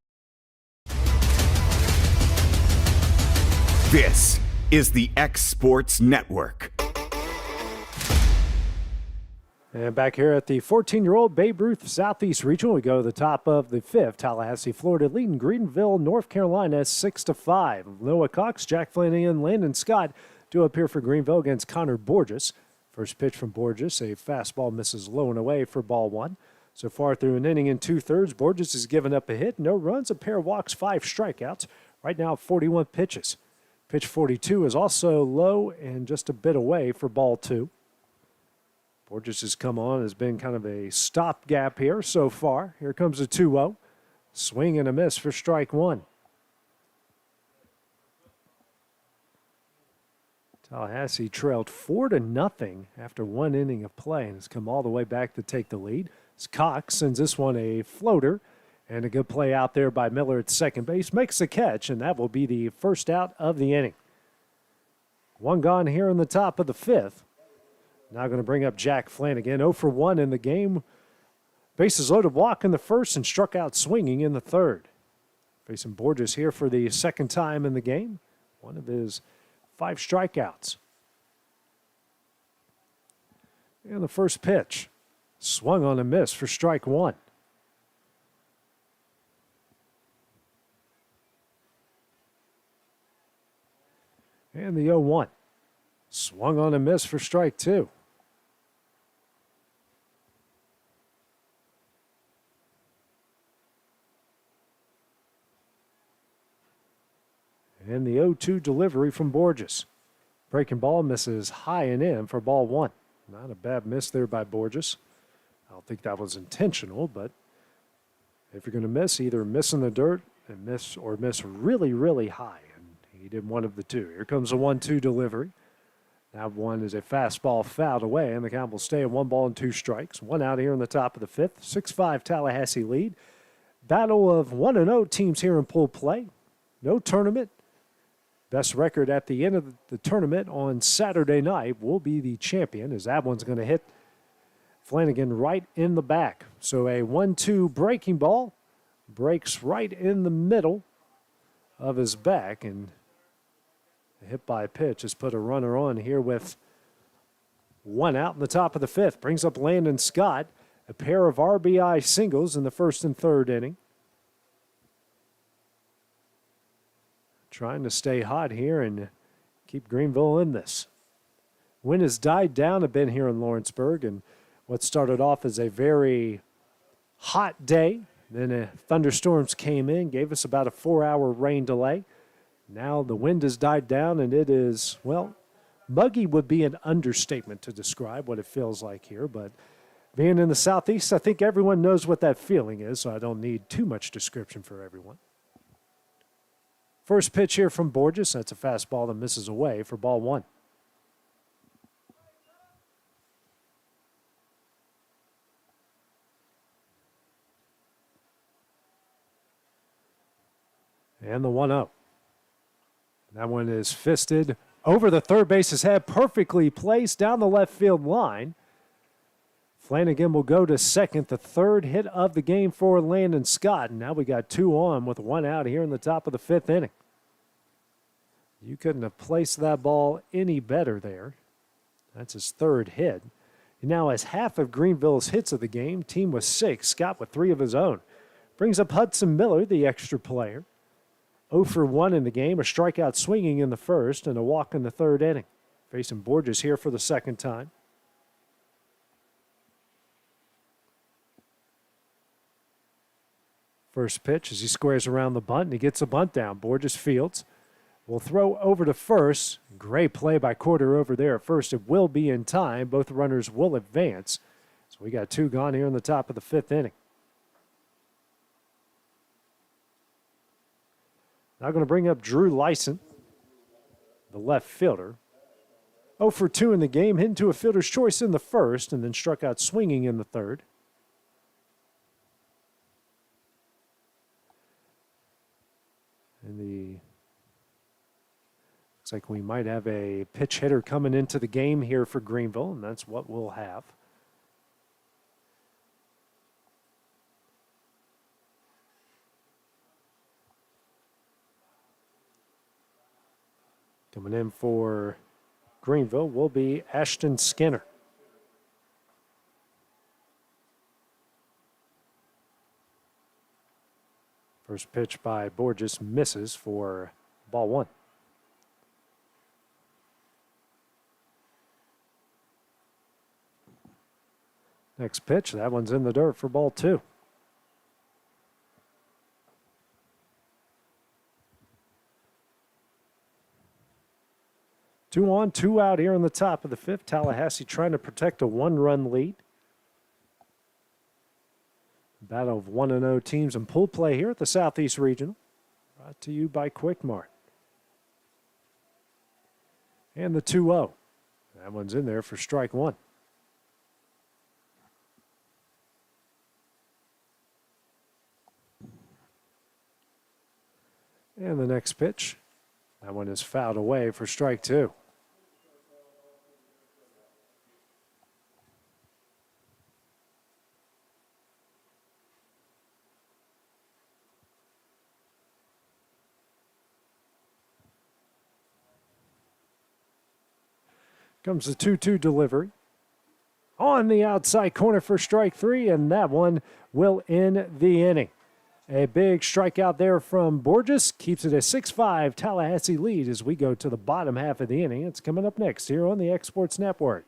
This is the X Sports Network. And back here at the 14-year-old Babe Ruth Southeast Regional, we go to the top of the 5th. Tallahassee, Florida, leading Greenville, North Carolina, 6-5. Noah Cox, Jack Flanagan, and Landon Scott do appear for Greenville against Connor Borges. First pitch from Borges, a fastball misses low and away for ball one. So far through an inning and 2/3, Borges has given up a hit, no runs, a pair of walks, 5 strikeouts. Right now, 41 pitches. Pitch 42 is also low and just a bit away for ball two. Borges has come on, has been kind of a stopgap here so far. Here comes a 2-0. Swing and a miss for strike one. Tallahassee trailed 4-0 after 1 inning of play and has come all the way back to take the lead. As Cox sends this one a floater. And a good play out there by Miller at second base. Makes the catch, and that will be the first out of the inning. 1 gone here in the top of the 5th. Now going to bring up Jack Flanagan. 0 for 1 in the game. Bases loaded walk in the first and struck out swinging in the third. Facing Borges here for the second time in the game. One of his 5 strikeouts. And the first pitch. Swung on a miss for strike one. And the 0-1. Swung on a miss for strike two. 0-2 delivery from Borges. Breaking ball misses high and in for ball 1. Not a bad miss there by Borges. I don't think that was intentional, but if you're going to miss, either miss in the dirt and miss really, really high. And he did one of the two. Here comes a 1-2 delivery. That one is a fastball fouled away, and the count will stay at 1-2 strikes. One out here in the top of the 5th. 6-5 Tallahassee lead. Battle of 1-0 teams here in pool play. No tournament. Best record at the end of the tournament on Saturday night will be the champion, as that one's going to hit Flanagan right in the back. So a 1-2 breaking ball breaks right in the middle of his back, and a hit by pitch has put a runner on here with one out in the top of the 5th. Brings up Landon Scott, a pair of RBI singles in the 1st and 3rd inning. Trying to stay hot here and keep Greenville in this. Wind has died down a bit here in Lawrenceburg, and what started off as a very hot day, then thunderstorms came in, gave us about a 4-hour rain delay. Now the wind has died down, and it is, well, muggy would be an understatement to describe what it feels like here, but being in the southeast, I think everyone knows what that feeling is, so I don't need too much description for everyone. First pitch here from Borges. That's a fastball that misses away for ball 1. And the 1-0. That one is fisted over the third base's head, perfectly placed down the left field line. Flanagan will go to second, the 3rd hit of the game for Landon Scott. And now we got 2 on with 1 out here in the top of the 5th inning. You couldn't have placed that ball any better there. That's his 3rd hit. He now has half of Greenville's hits of the game. Team with 6, Scott with 3 of his own. Brings up Hudson Miller, the extra player. 0 for 1 in the game, a strikeout swinging in the 1st and a walk in the 3rd inning. Facing Borges here for the 2nd time. First pitch as he squares around the bunt, and he gets a bunt down. Borges fields. Will throw over to first. Great play by Corder over there at first. It will be in time. Both runners will advance. So we got 2 gone here in the top of the 5th inning. Now going to bring up Drew Lyson, the left fielder. 0 for 2 in the game, hit into a fielder's choice in the 1st, and then struck out swinging in the 3rd. And looks like we might have a pitch hitter coming into the game here for Greenville, and that's what we'll have. Coming in for Greenville will be Ashton Skinner. First pitch by Borges misses for ball 1. Next pitch, that one's in the dirt for ball 2. Two on, 2 out here in the top of the 5th. Tallahassee trying to protect a 1-run lead. Battle of 1-0 teams in pool play here at the Southeast Regional. Brought to you by Quick Mart. And the 2-0. That one's in there for strike 1. And the next pitch, that one is fouled away for strike 2. Comes the 2-2 delivery. On the outside corner for strike 3, and that one will end the inning. A big strikeout there from Borges keeps it a 6-5 Tallahassee lead as we go to the bottom half of the inning. It's coming up next here on the X Sports Network.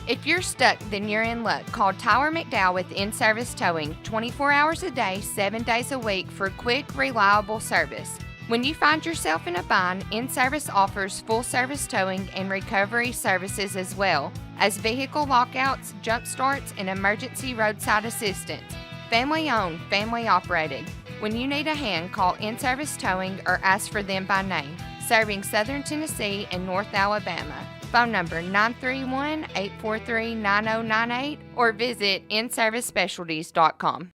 If you're stuck, then you're in luck. Call Tyler McDowell with In-Service Towing, 24 hours a day, 7 days a week for quick, reliable service. When you find yourself in a bind, In-Service offers full-service towing and recovery services as well as vehicle lockouts, jump starts, and emergency roadside assistance. Family-owned, family-operated. When you need a hand, call In-Service Towing or ask for them by name. Serving Southern Tennessee and North Alabama. Phone number 931-843-9098 or visit inservicespecialties.com.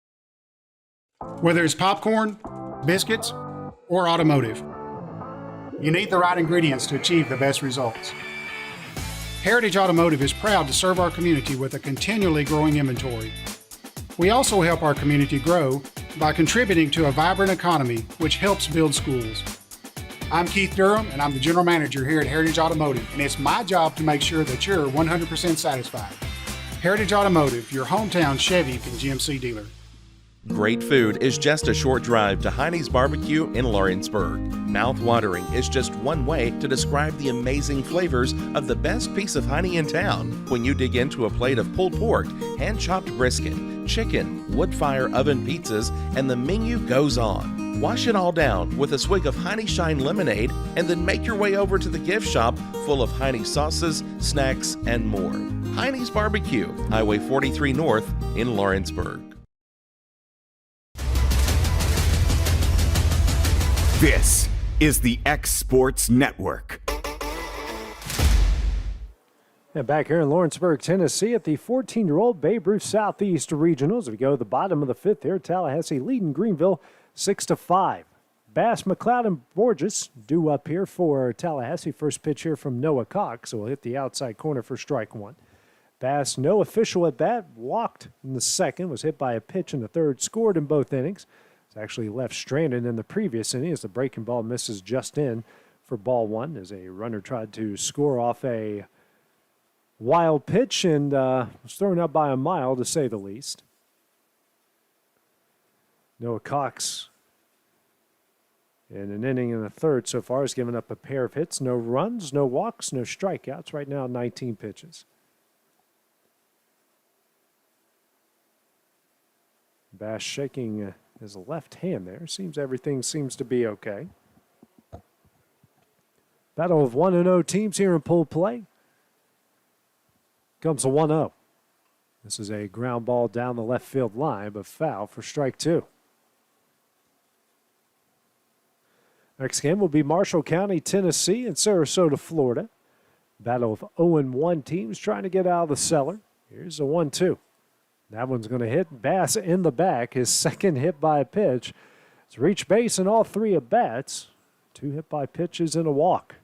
Whether it's popcorn, biscuits, or automotive, you need the right ingredients to achieve the best results. Heritage Automotive is proud to serve our community with a continually growing inventory. We also help our community grow by contributing to a vibrant economy, which helps build schools. I'm Keith Durham, and I'm the General Manager here at Heritage Automotive, and it's my job to make sure that you're 100% satisfied. Heritage Automotive, your hometown Chevy and GMC dealer. Great food is just a short drive to Heine's Barbecue in Lawrenceburg. Mouth-watering is just one way to describe the amazing flavors of the best piece of Heine in town. When you dig into a plate of pulled pork, hand-chopped brisket, chicken, wood-fire oven pizzas, and the menu goes on. Wash it all down with a swig of Heine Shine lemonade and then make your way over to the gift shop full of Heine sauces, snacks, and more. Heine's Barbecue, Highway 43 North in Lawrenceburg. This is the X Sports Network. And back here in Lawrenceburg, Tennessee, at the 14-year-old Babe Ruth Southeast Regionals, we go to the bottom of the fifth here. Tallahassee leading Greenville 6-5. Bass, McLeod, and Borges due up here for Tallahassee. First pitch here from Noah Cox, so we'll hit the outside corner for strike one. Bass, no official at bat, walked in the second, was hit by a pitch in the third, scored in both innings. It's actually left stranded in the previous inning as the breaking ball misses just in for ball one as a runner tried to score off a wild pitch and was thrown out by a mile, to say the least. Noah Cox, in an inning in the third so far, has given up a pair of hits. No runs, no walks, no strikeouts. Right now, 19 pitches. Bass shaking his left hand there. Everything seems to be okay. Battle of 1-0 teams here in pool play. Comes a 1-0. This is a ground ball down the left field line, but foul for strike two. Next game will be Marshall County, Tennessee, and Sarasota, Florida. Battle of 0-1 teams trying to get out of the cellar. Here's a 1-2. That one's going to hit Bass in the back. His second hit by a pitch. It's reached base in all three at-bats. 2 hit by pitches and a walk.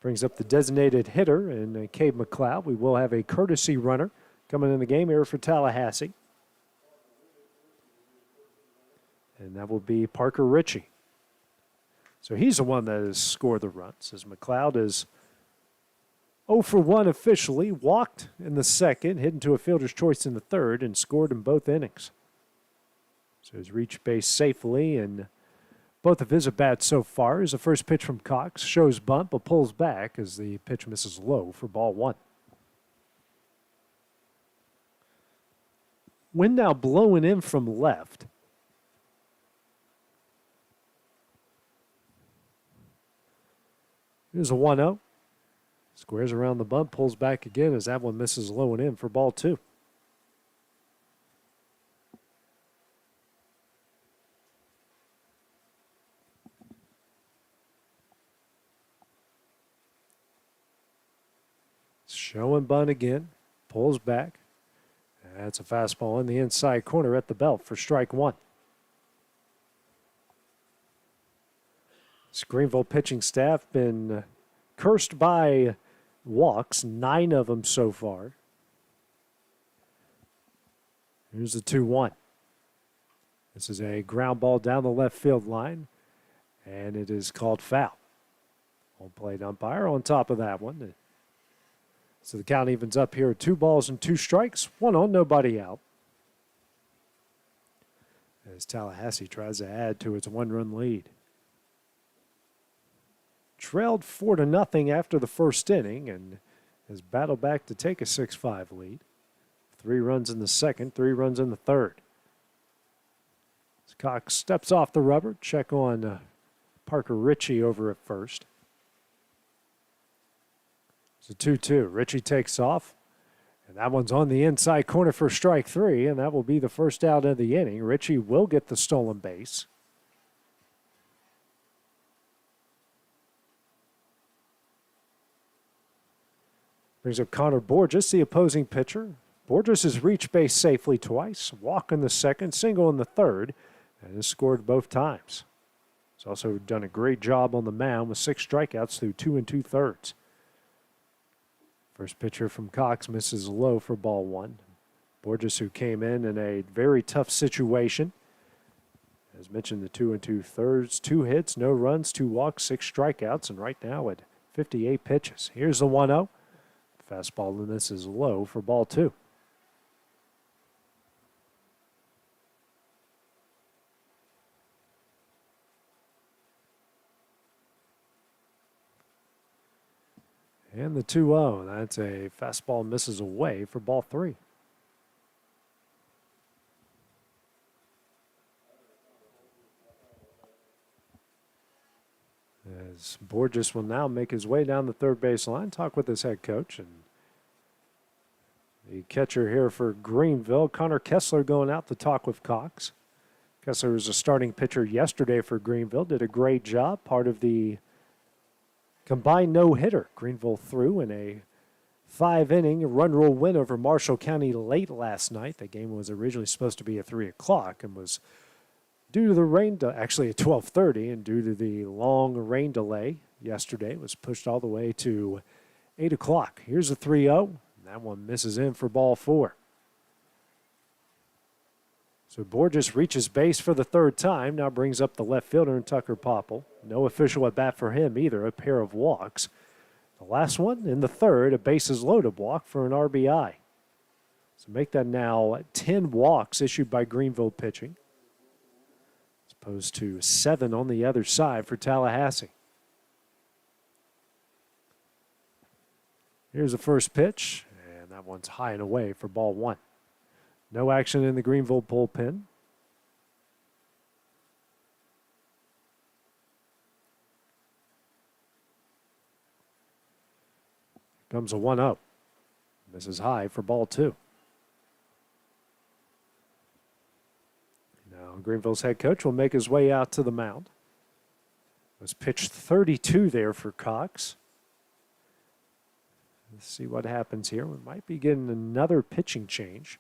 Brings up the designated hitter in Cade McLeod. We will have a courtesy runner coming in the game here for Tallahassee. And that will be Parker Ritchie. So he's the one that has scored the runs, as McLeod is 0 for 1 officially, walked in the second, hit into a fielder's choice in the third, and scored in both innings. So he's reached base safely, and both of his at-bats so far is the first pitch from Cox. Shows bunt, but pulls back as the pitch misses low for ball one. Wind now blowing in from left. Here's a 1-0. Squares around the bunt, pulls back again as that one misses low and in for ball two. Showing bunt again, pulls back. That's a fastball in the inside corner at the belt for strike one. This Greenville pitching staff been cursed by walks, 9 of them so far. Here's the 2-1. This is a ground ball down the left field line, and it is called foul. Home plate umpire on top of that one. So the count evens up here at 2 balls and 2 strikes, 1 on, nobody out. As Tallahassee tries to add to its 1-run lead. Trailed 4-0 after the first inning, and has battled back to take a 6-5 lead. 3 runs in the second, 3 runs in the third. As Cox steps off the rubber, check on Parker Ritchie over at first. It's a 2-2. Ritchie takes off, and that one's on the inside corner for strike 3, and that will be the first out of the inning. Ritchie will get the stolen base. Brings up Connor Borges, the opposing pitcher. Borges has reached base safely twice, walk in the second, single in the third, and has scored both times. He's also done a great job on the mound with 6 strikeouts through 2 2/3. First pitcher from Cox misses low for ball 1. Borges, who came in a very tough situation. As mentioned, the 2 2/3, 2 hits, no runs, 2 walks, 6 strikeouts, and right now at 58 pitches. Here's the 1-0. Fastball misses low for ball 2. And the 2-0. That's a fastball misses away for ball 3. As Borges will now make his way down the third base line, talk with his head coach. And the catcher here for Greenville, Connor Kessler, going out to talk with Cox. Kessler was a starting pitcher yesterday for Greenville, did a great job, part of the combined no-hitter Greenville threw in a 5-inning run rule win over Marshall County late last night. The game was originally supposed to be at 3 o'clock and was due to the rain, actually at 12:30, and due to the long rain delay yesterday, it was pushed all the way to 8 o'clock. Here's a 3-0. That one misses in for ball 4. So Borges reaches base for the third time, now brings up the left fielder in Tucker Popple. No official at bat for him either, a pair of walks. The last one in the third, a bases loaded walk for an RBI. So make that now 10 walks issued by Greenville pitching, as opposed to 7 on the other side for Tallahassee. Here's the first pitch, and that one's high and away for ball 1. No action in the Greenville bullpen. Comes a 1-0. Misses high for ball 2. Now Greenville's head coach will make his way out to the mound. It was pitched 32 there for Cox. Let's see what happens here. We might be getting another pitching change.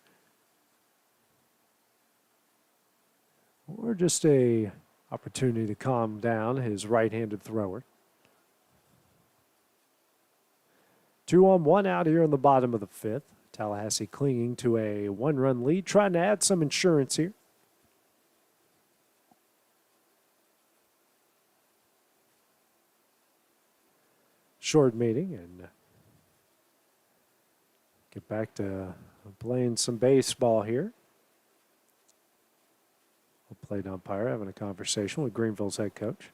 Or just a opportunity to calm down his right-handed thrower. 2-on-1 out here in the bottom of the 5th. Tallahassee clinging to a 1-run lead, trying to add some insurance here. Short meeting and get back to playing some baseball here. Plate umpire having a conversation with Greenville's head coach.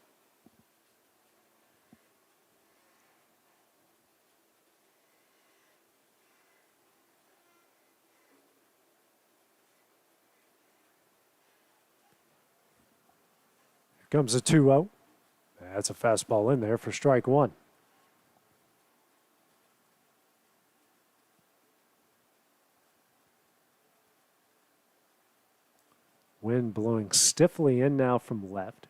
Here comes a 2-0. That's a fastball in there for strike 1. Wind blowing stiffly in now from left.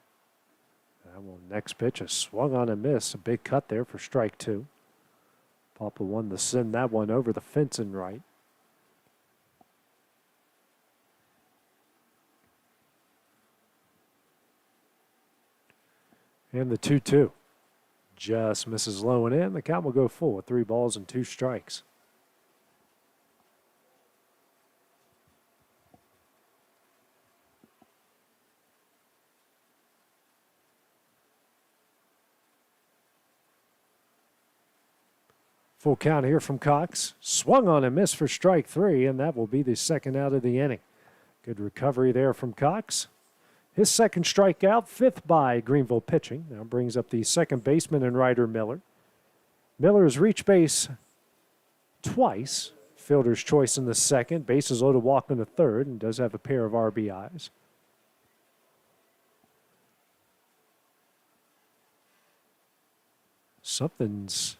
That one, next pitch, a swung on a miss. A big cut there for strike 2. Papa won to send that one over the fence and right. And the 2-2. Just misses low and in. The count will go full with 3 balls and 2 strikes. Full count here from Cox. Swung on and missed for strike 3, and that will be the second out of the inning. Good recovery there from Cox. His second strikeout, 5th by Greenville pitching. Now brings up the second baseman and righter Miller. Miller has reached base twice. Fielder's choice in the second. Bases loaded, walk in the third, and does have a pair of RBIs. Something's...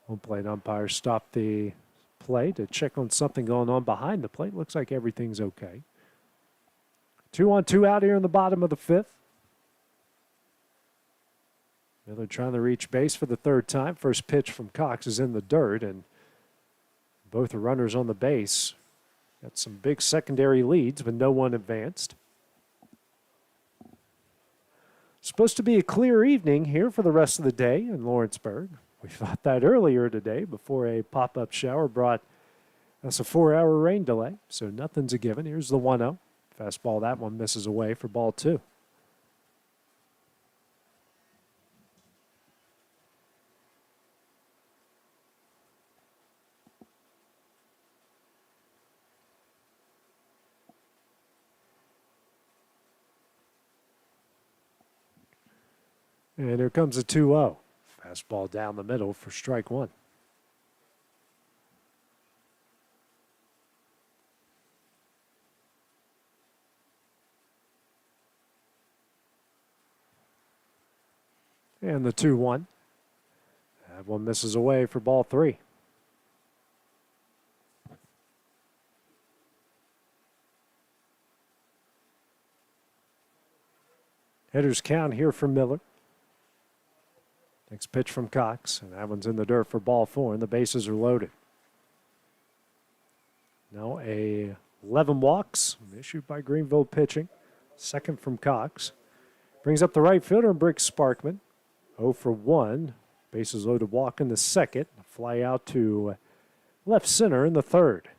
Home plate umpire stopped the play to check on something going on behind the plate. Looks like everything's okay. 2-on-2 out here in the bottom of the fifth. Miller trying to reach base for the third time. First pitch from Cox is in the dirt, and both the runners on the base got some big secondary leads, but no one advanced. Supposed to be a clear evening here for the rest of the day in Lawrenceburg. We thought that earlier today before a pop-up shower brought us a 4-hour rain delay, so nothing's a given. Here's the 1-0. Fastball, that one misses away for ball 2. And here comes a 2-0. Fastball down the middle for strike 1. And the 2-1. That one misses away for ball 3. Hitter's count here for Miller. Next pitch from Cox, and that one's in the dirt for ball 4, and the bases are loaded. Now 11 walks issued by Greenville pitching. Second from Cox. Brings up the right fielder and Brick Sparkman. 0 for 1. Bases loaded, walk in the second. Fly out to left center in the third.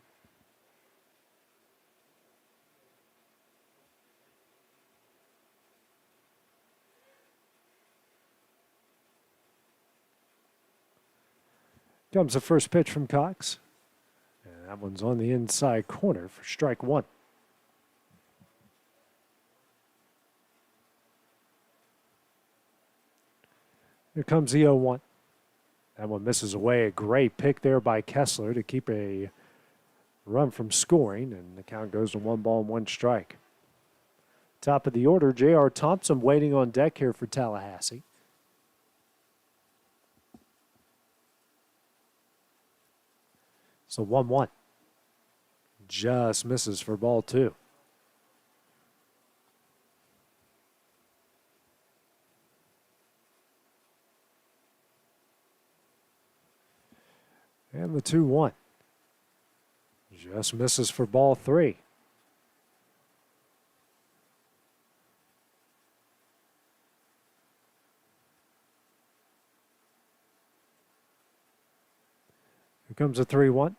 Comes the first pitch from Cox. And that one's on the inside corner for strike 1. Here comes the 0-1. That one misses away. A great pick there by Kessler to keep a run from scoring, and the count goes to 1-1 strike. Top of the order, J.R. Thompson waiting on deck here for Tallahassee. So 1-1. Just misses for ball 2. And the 2-1. Just misses for ball 3. Here comes a 3-1.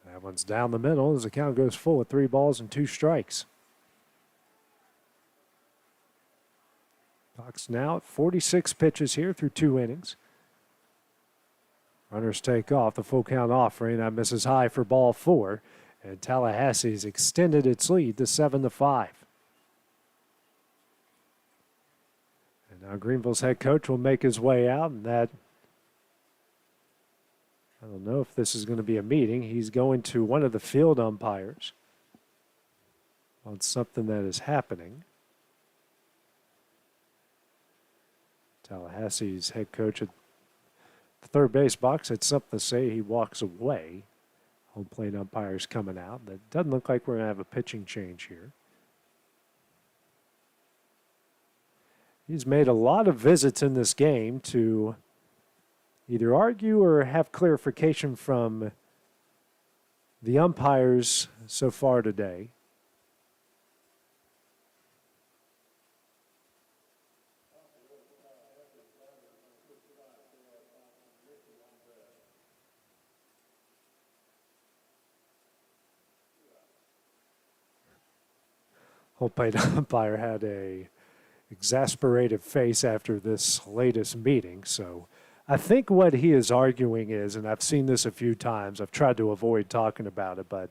That one's down the middle as the count goes full with 3 balls and 2 strikes. Cox now at 46 pitches here through 2 innings. Runners take off. The full count offering. That misses high for ball 4. And Tallahassee's extended its lead to 7-5. And now Greenville's head coach will make his way out, and that, I don't know if this is going to be a meeting. He's going to one of the field umpires on something that is happening. Tallahassee's head coach at the third base box had something to say. He walks away. Home plate umpire's coming out. That doesn't look like we're going to have a pitching change here. He's made a lot of visits in this game to either argue or have clarification from the umpires so far today. Home plate umpire had a exasperated face after this latest meeting, so I think what he is arguing is, and I've seen this a few times, I've tried to avoid talking about it, but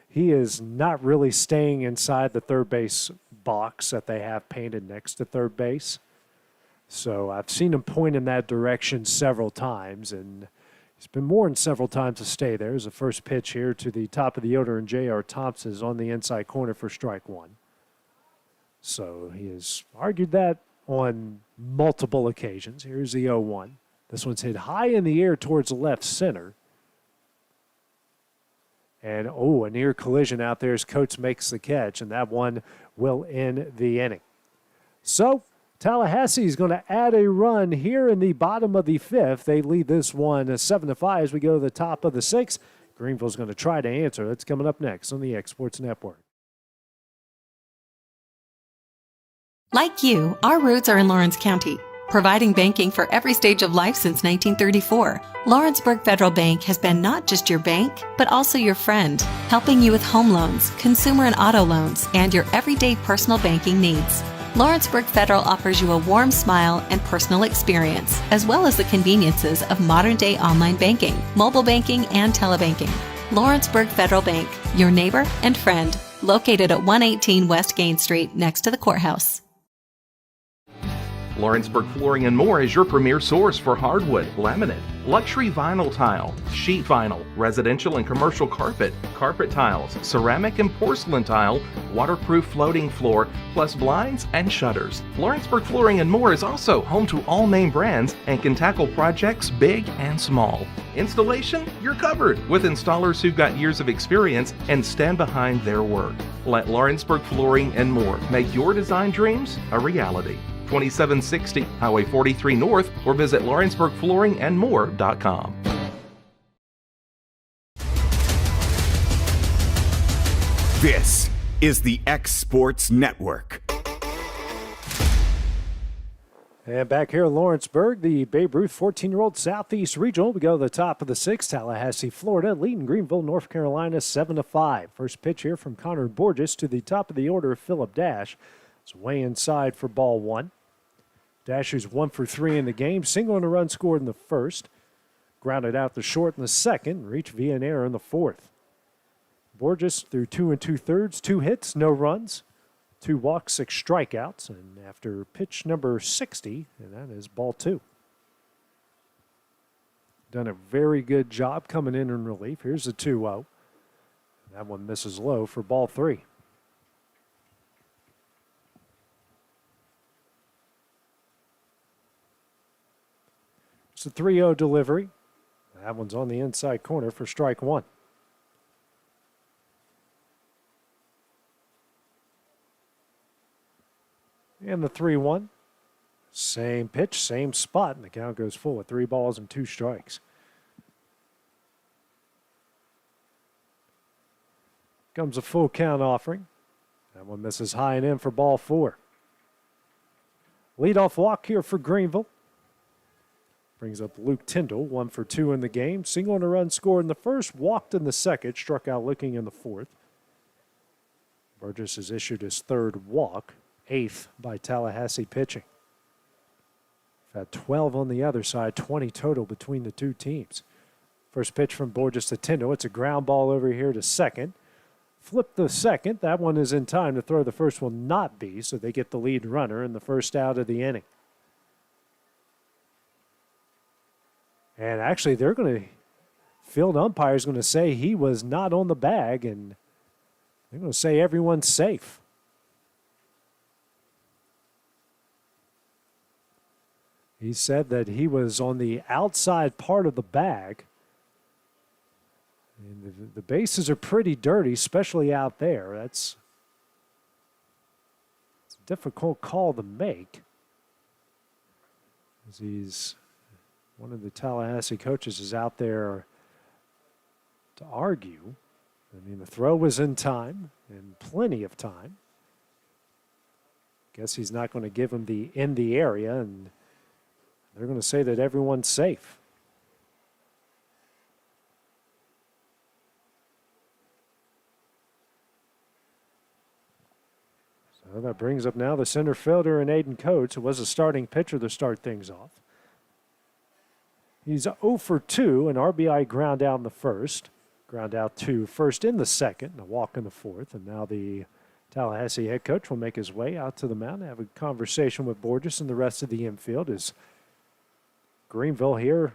he is not really staying inside the third base box that they have painted next to third base. So I've seen him point in that direction several times, and He's been warned several times to stay there. As the first pitch here to the top of the order, and J.R. Thompson is on the inside corner for strike one. So he has argued that on multiple occasions. Here's the 0-1. This one's hit high in the air towards left center. And, a near collision out there as Coates makes the catch, and that one will end the inning. So Tallahassee is going to add a run here in the bottom of the fifth. They lead this one 7-5 as we go to the top of the sixth. Greenville's going to try to answer. That's coming up next on the X Sports Network. Like you, our roots are in Lawrence County, providing banking for every stage of life since 1934. Lawrenceburg Federal Bank has been not just your bank, but also your friend, helping you with home loans, consumer and auto loans, and your everyday personal banking needs. Lawrenceburg Federal offers you a warm smile and personal experience, as well as the conveniences of modern-day online banking, mobile banking, and telebanking. Lawrenceburg Federal Bank, your neighbor and friend, located at 118 West Gain Street next to the courthouse. Lawrenceburg Flooring and More is your premier source for hardwood, laminate, luxury vinyl tile, sheet vinyl, residential and commercial carpet, carpet tiles, ceramic and porcelain tile, waterproof floating floor, plus blinds and shutters. Lawrenceburg Flooring and More is also home to all name brands and can tackle projects big and small. Installation? You're covered with installers who've got years of experience and stand behind their work. Let Lawrenceburg Flooring and More make your design dreams a reality. 2760 Highway 43 North, or visit lawrenceburgflooringandmore.com. This is the X Sports Network. And back here in Lawrenceburg, the Babe Ruth 14-year-old Southeast Regional. We go to the top of the sixth. Tallahassee, Florida, leading Greenville, North Carolina, 7-5. First pitch here from Connor Borges to the top of the order, Philip Dash. It's way inside for ball one. Dash, who's 1 for 3 in the game, single and a run scored in the first. Grounded out the short in the second, reached via an error in the fourth. Borges threw 2 2/3, 2 hits, no runs, 2 walks, 6 strikeouts, and after pitch number 60, and that is ball 2. Done a very good job coming in relief. Here's the 2-0. That one misses low for ball 3. It's a 3-0 delivery. That one's on the inside corner for strike one. And the 3-1. Same pitch, same spot, and the count goes full with 3 balls and 2 strikes. Comes a full count offering. That one misses high and in for ball 4. Leadoff walk here for Greenville. Brings up Luke Tyndall, 1 for 2 in the game. Single and a run scored in the first, walked in the second, struck out looking in the fourth. Burgess has issued his 3rd walk, 8th by Tallahassee pitching. We've had 12 on the other side, 20 total between the two teams. First pitch from Borges to Tyndall. It's a ground ball over here to second. Flip the second. That one is in time to throw. The first will not be, so they get the lead runner in the first out of the inning. And actually, field umpire is going to say he was not on the bag, and they're going to say everyone's safe. He said that he was on the outside part of the bag. And the bases are pretty dirty, especially out there. It's a difficult call to make. As one of the Tallahassee coaches is out there to argue. I mean, the throw was in time, and plenty of time. Guess he's not going to give him the in the area, and they're going to say that everyone's safe. So that brings up now the center fielder and Aiden Coates, who was a starting pitcher to start things off. He's 0 for 2, an RBI ground out in the first, ground out to first in the second, and a walk in the fourth. And now the Tallahassee head coach will make his way out to the mound and have a conversation with Borges and the rest of the infield as Greenville here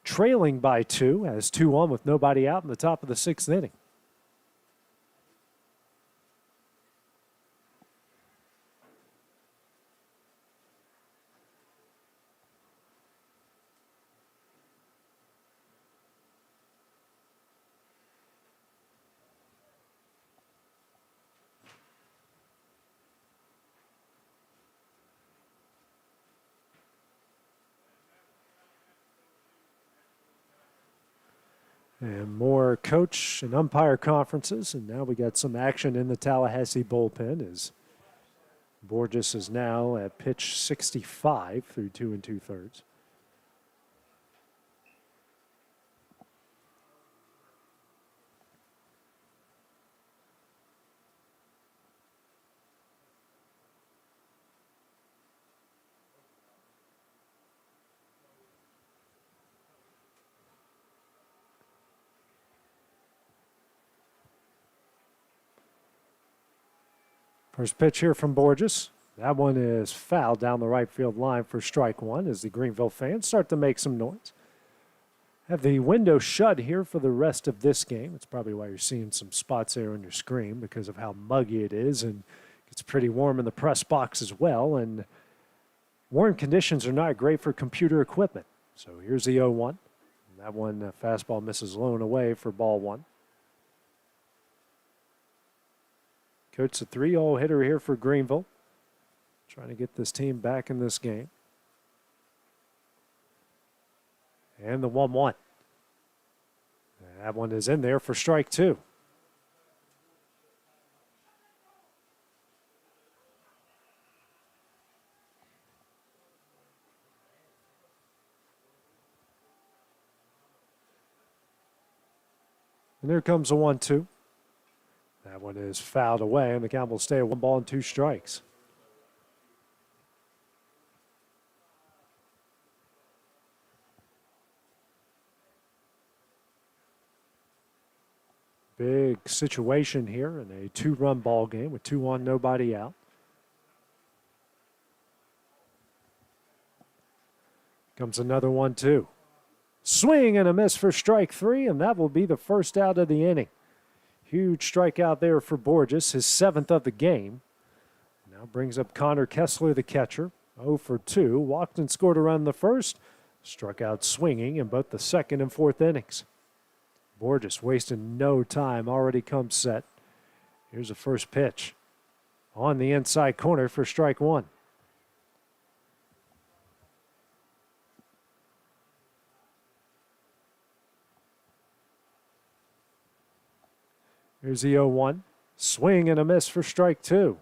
trailing by 2, has 2 on with nobody out in the top of the 6th inning. And more coach and umpire conferences. And now we got some action in the Tallahassee bullpen as Borges is now at pitch 65 through 2 2/3. First pitch here from Borges. That one is fouled down the right field line for strike 1 as the Greenville fans start to make some noise. Have the window shut here for the rest of this game. It's probably why you're seeing some spots there on your screen because of how muggy it is, and it's pretty warm in the press box as well. And warm conditions are not great for computer equipment. So here's the 0-1. That one, fastball misses low and away for ball 1. Coach, a 3-0 hitter here for Greenville. Trying to get this team back in this game. And the 1-1. That one is in there for strike 2. And there comes a 1-2. That one is fouled away, and the count will stay at 1 ball and 2 strikes. Big situation here in a 2-run ball game with 2 on, nobody out. Comes another 1-2. Swing and a miss for strike 3, and that will be the first out of the inning. Huge strikeout there for Borges, his 7th of the game. Now brings up Connor Kessler, the catcher. 0 for 2. Walked and scored a run in the first. Struck out swinging in both the 2nd and 4th innings. Borges wasting no time, already comes set. Here's the first pitch. On the inside corner for strike 1. Here's the 0-1. Swing and a miss for strike 2.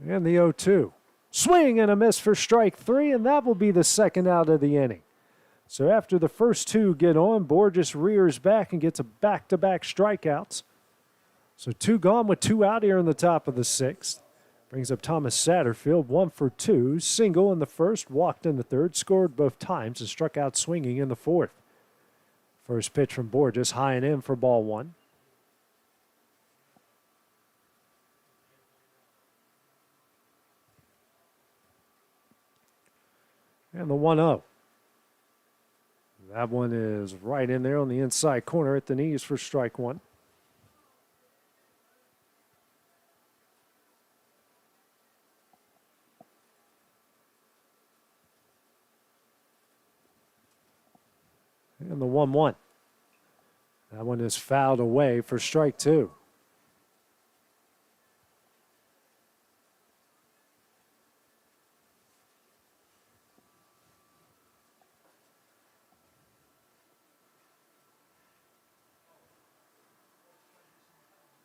And the 0-2. Swing and a miss for strike 3, and that will be the 2nd out of the inning. So after the first 2 get on, Borges rears back and gets a back-to-back strikeouts. So 2 gone with 2 out here in the top of the 6th. Brings up Thomas Satterfield, 1 for 2. Single in the first, walked in the third, scored both times, and struck out swinging in the 4th. First pitch from Borges, high and in for ball 1. And the 1-0. That one is right in there on the inside corner at the knees for strike 1. And the 1-1. That one is fouled away for strike 2.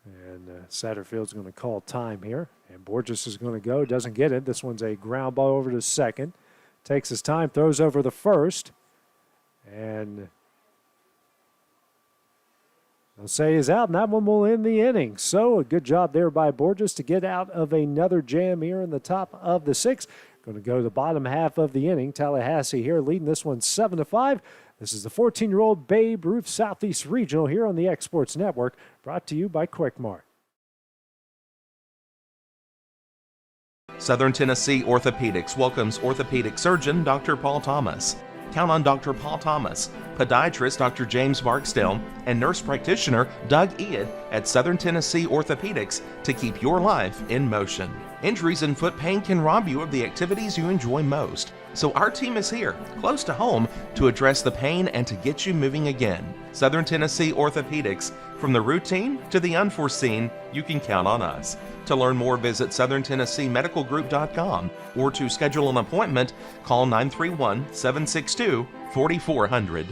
And Satterfield's going to call time here. And Borges is going to go. Doesn't get it. This one's a ground ball over to second. Takes his time. Throws over the first. And they'll say he's out. And that one will end the inning. So a good job there by Borges to get out of another jam here in the top of the 6th. Going to go to the bottom half of the inning. Tallahassee here leading this one 7-5. The This is the 14-year-old Babe Ruth Southeast Regional here on the Exports Network, brought to you by Quick Mart. Southern Tennessee Orthopedics welcomes orthopedic surgeon Dr. Paul Thomas. Count on Dr. Paul Thomas, podiatrist Dr. James Barksdale, and nurse practitioner Doug Ead at Southern Tennessee Orthopedics to keep your life in motion. Injuries and foot pain can rob you of the activities you enjoy most. So our team is here, close to home, to address the pain and to get you moving again. Southern Tennessee Orthopedics. From the routine to the unforeseen, you can count on us. To learn more, visit SouthernTennesseeMedicalGroup.com or to schedule an appointment, call 931-762-4400.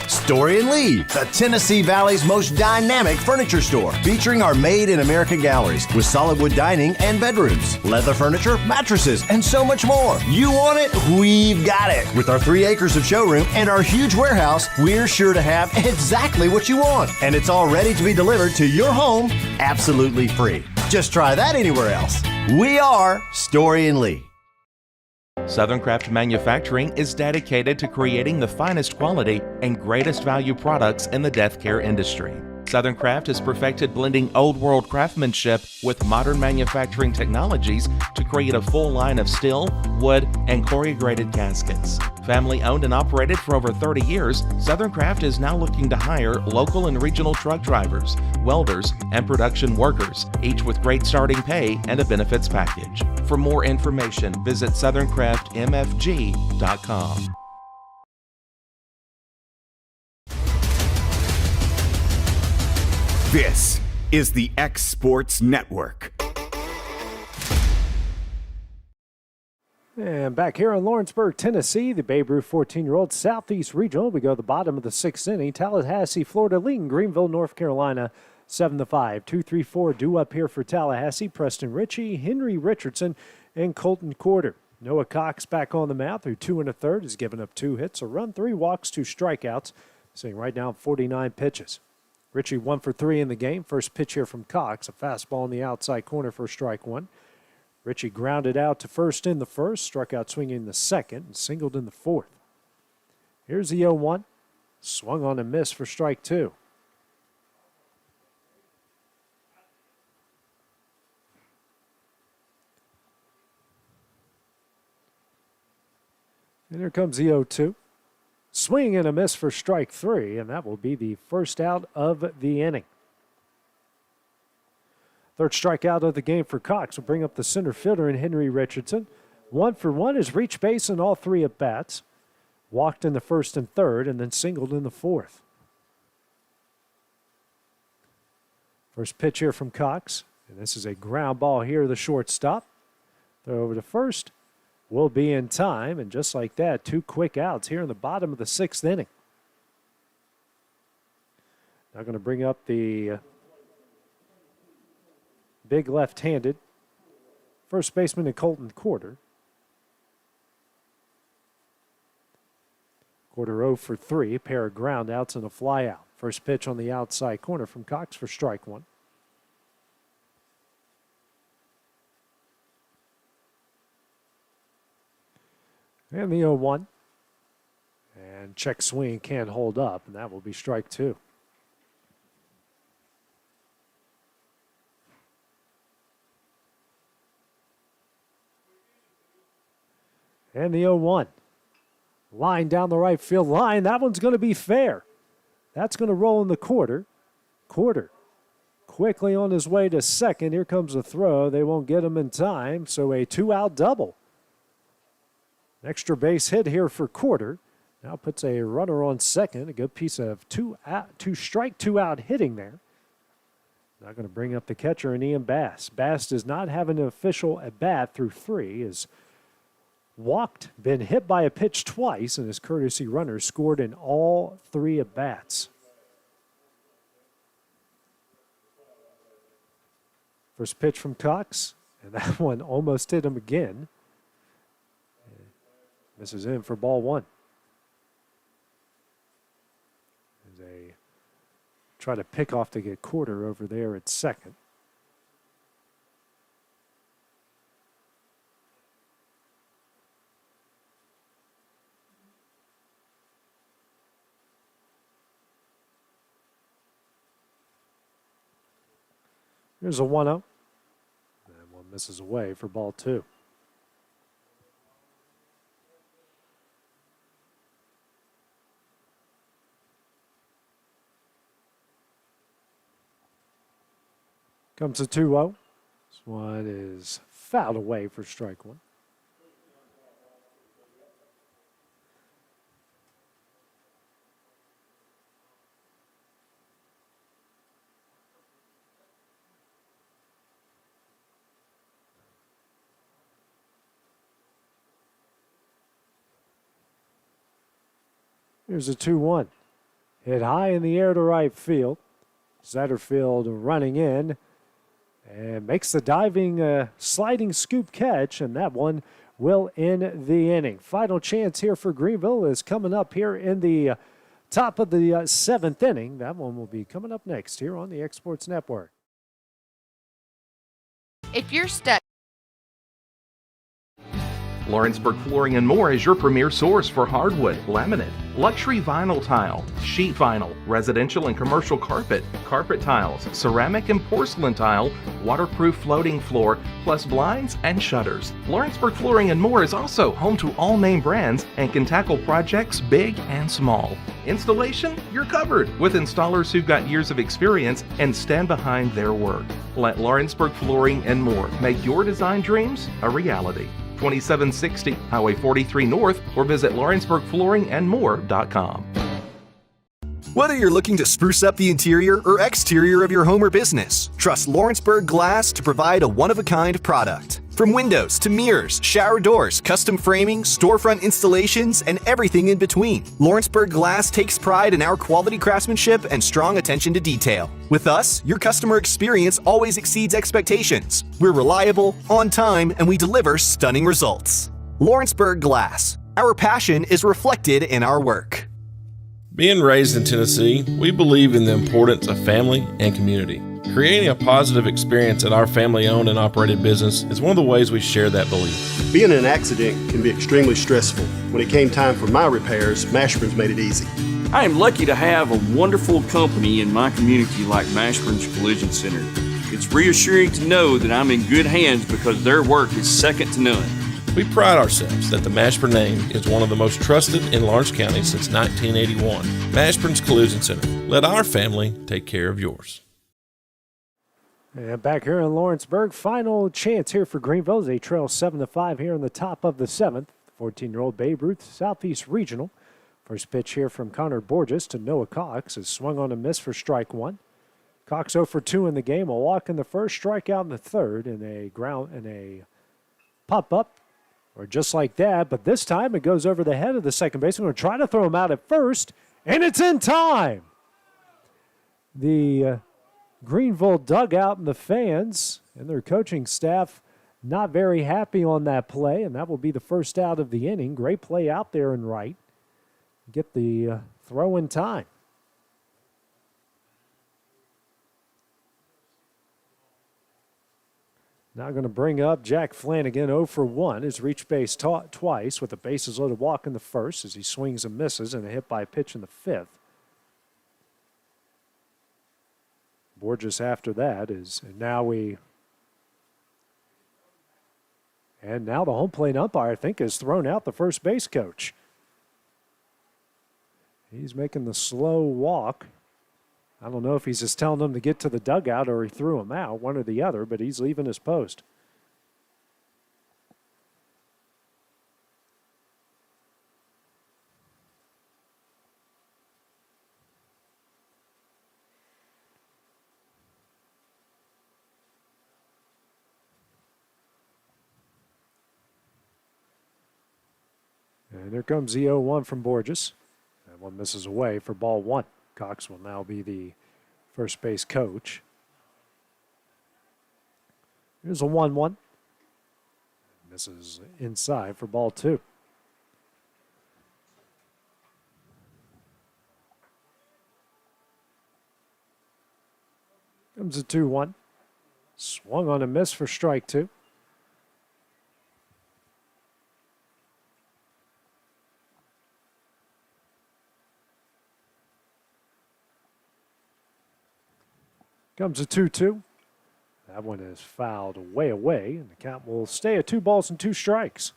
Story and Lee, the Tennessee Valley's most dynamic furniture store, featuring our Made in America galleries with solid wood dining and bedrooms, leather furniture, mattresses, and so much more. You want it? We've got it. With our 3 acres of showroom and our huge warehouse, we're sure to have exactly what you want. And it's all ready to be delivered to your home absolutely free. Just try that anywhere else. We are Story and Lee. Southern Craft Manufacturing is dedicated to creating the finest quality and greatest value products in the death care industry. Southern Craft has perfected blending old world craftsmanship with modern manufacturing technologies to create a full line of steel, wood, and corrugated caskets. Family owned and operated for over 30 years, Southern Craft is now looking to hire local and regional truck drivers, welders, and production workers, each with great starting pay and a benefits package. For more information, visit SouthernCraftMFG.com. This is the X Sports Network. And back here in Lawrenceburg, Tennessee, the Babe Ruth 14-year-old Southeast Regional. We go to the bottom of the 6th inning. Tallahassee, Florida, leading Greenville, North Carolina, 7-5. 2-3-4 due up here for Tallahassee. Preston Ritchie, Henry Richardson, and Colton Corder. Noah Cox back on the mound through 2 1/3. Has given up 2 hits, a run, 3 walks, 2 strikeouts. Sitting right now 49 pitches. Ritchie 1 for 3 in the game. First pitch here from Cox, a fastball in the outside corner for strike 1. Ritchie grounded out to first in the first, struck out swinging in the second, and singled in the fourth. Here's the 0-1. Swung on and missed for strike 2. And here comes the 0-2. Swing and a miss for strike 3, and that will be the first out of the inning. Third strikeout of the game for Cox will bring up the center fielder in Henry Richardson. 1 for 1 has reached base in all 3 at-bats. Walked in the first and third, and then singled in the fourth. First pitch here from Cox, and this is a ground ball here, the shortstop. Throw over to first. Will be in time, and just like that, 2 quick outs here in the bottom of the 6th inning. Now going to bring up the big left-handed first baseman in Colton Corder. Corder 0 for 3, a pair of ground outs and a fly out. First pitch on the outside corner from Cox for strike 1. And the 0-1. And check swing can't hold up, and that will be strike 2. And the 0-1. Line down the right field line. That one's going to be fair. That's going to roll in the Corder. Corder quickly on his way to second. Here comes the throw. They won't get him in time, so a 2-out double. An extra base hit here for Corder. Now puts a runner on second. A good piece of 2-strike, 2-out hitting there. Not going to bring up the catcher and Ian Bass. Bass does not have an official at-bat through 3. Is walked, been hit by a pitch twice, and his courtesy runner scored in all 3 at-bats. First pitch from Cox, and that one almost hit him again. Misses in for ball 1. As they try to pick off to get Corder over there at second. Here's a 1-0. And one misses away for ball 2. Comes a 2-0. This one is fouled away for strike 1. Here's a 2-1. Hit high in the air to right field. Zetterfield running in and makes the diving, sliding scoop catch, and that one will end the inning. Final chance here for Greenville is coming up here in the top of the 7th inning. That one will be coming up next here on the X Sports Network. If you're stuck, Lawrenceburg Flooring and More is your premier source for hardwood, laminate, luxury vinyl tile, sheet vinyl, residential and commercial carpet, carpet tiles, ceramic and porcelain tile, waterproof floating floor, plus blinds and shutters. Lawrenceburg Flooring and More is also home to all name brands and can tackle projects big and small. Installation, you're covered with installers who've got years of experience and stand behind their work. Let Lawrenceburg Flooring and More make your design dreams a reality. 2760 Highway 43 North, or visit LawrenceburgFlooringandMore.com. Whether you're looking to spruce up the interior or exterior of your home or business, trust Lawrenceburg Glass to provide a one-of-a-kind product. From windows to mirrors, shower doors, custom framing, storefront installations, and everything in between, Lawrenceburg Glass takes pride in our quality craftsmanship and strong attention to detail. With us, your customer experience always exceeds expectations. We're reliable, on time, and we deliver stunning results. Lawrenceburg Glass. Our passion is reflected in our work. Being raised in Tennessee, we believe in the importance of family and community. Creating a positive experience at our family-owned and operated business is one of the ways we share that belief. Being in an accident can be extremely stressful. When it came time for my repairs, Mashburn's made it easy. I am lucky to have a wonderful company in my community like Mashburn's Collision Center. It's reassuring to know that I'm in good hands because their work is second to none. We pride ourselves that the Mashburn name is one of the most trusted in Lawrence County since 1981. Mashburn's Collision Center. Let our family take care of yours. And back here in Lawrenceburg, final chance here for Greenville as they trail 7-5 here in the top of the 7th. 14-year-old Babe Ruth Southeast Regional. First pitch here from Connor Borges to Noah Cox is swung on a miss for strike 1. Cox 0 for 2 in the game, a walk in the first, strikeout in the third, and a pop-up, or just like that. But this time it goes over the head of the second baseman. We're going to try to throw him out at first, and it's in time. The Greenville dugout and the fans and their coaching staff not very happy on that play, and that will be the first out of the inning. Great play out there in right. Get the throw in time. Now going to bring up Jack Flanagan, 0 for 1. Has reached base twice with a bases loaded walk in the first as he swings and misses, and a hit by pitch in the fifth. Borges after that is, and now the home plate umpire, I think, has thrown out the first base coach. He's making the slow walk. I don't know if he's just telling them to get to the dugout or he threw him out, one or the other, but he's leaving his post. And here comes the 0-1 from Borges. That one misses away for ball 1. Cox will now be the first base coach. Here's a 1-1. Misses inside for ball 2. Comes a 2-1. Swung on a miss for strike 2. Comes a 2-2. That one is fouled way away, and the count will stay at 2 balls and 2 strikes.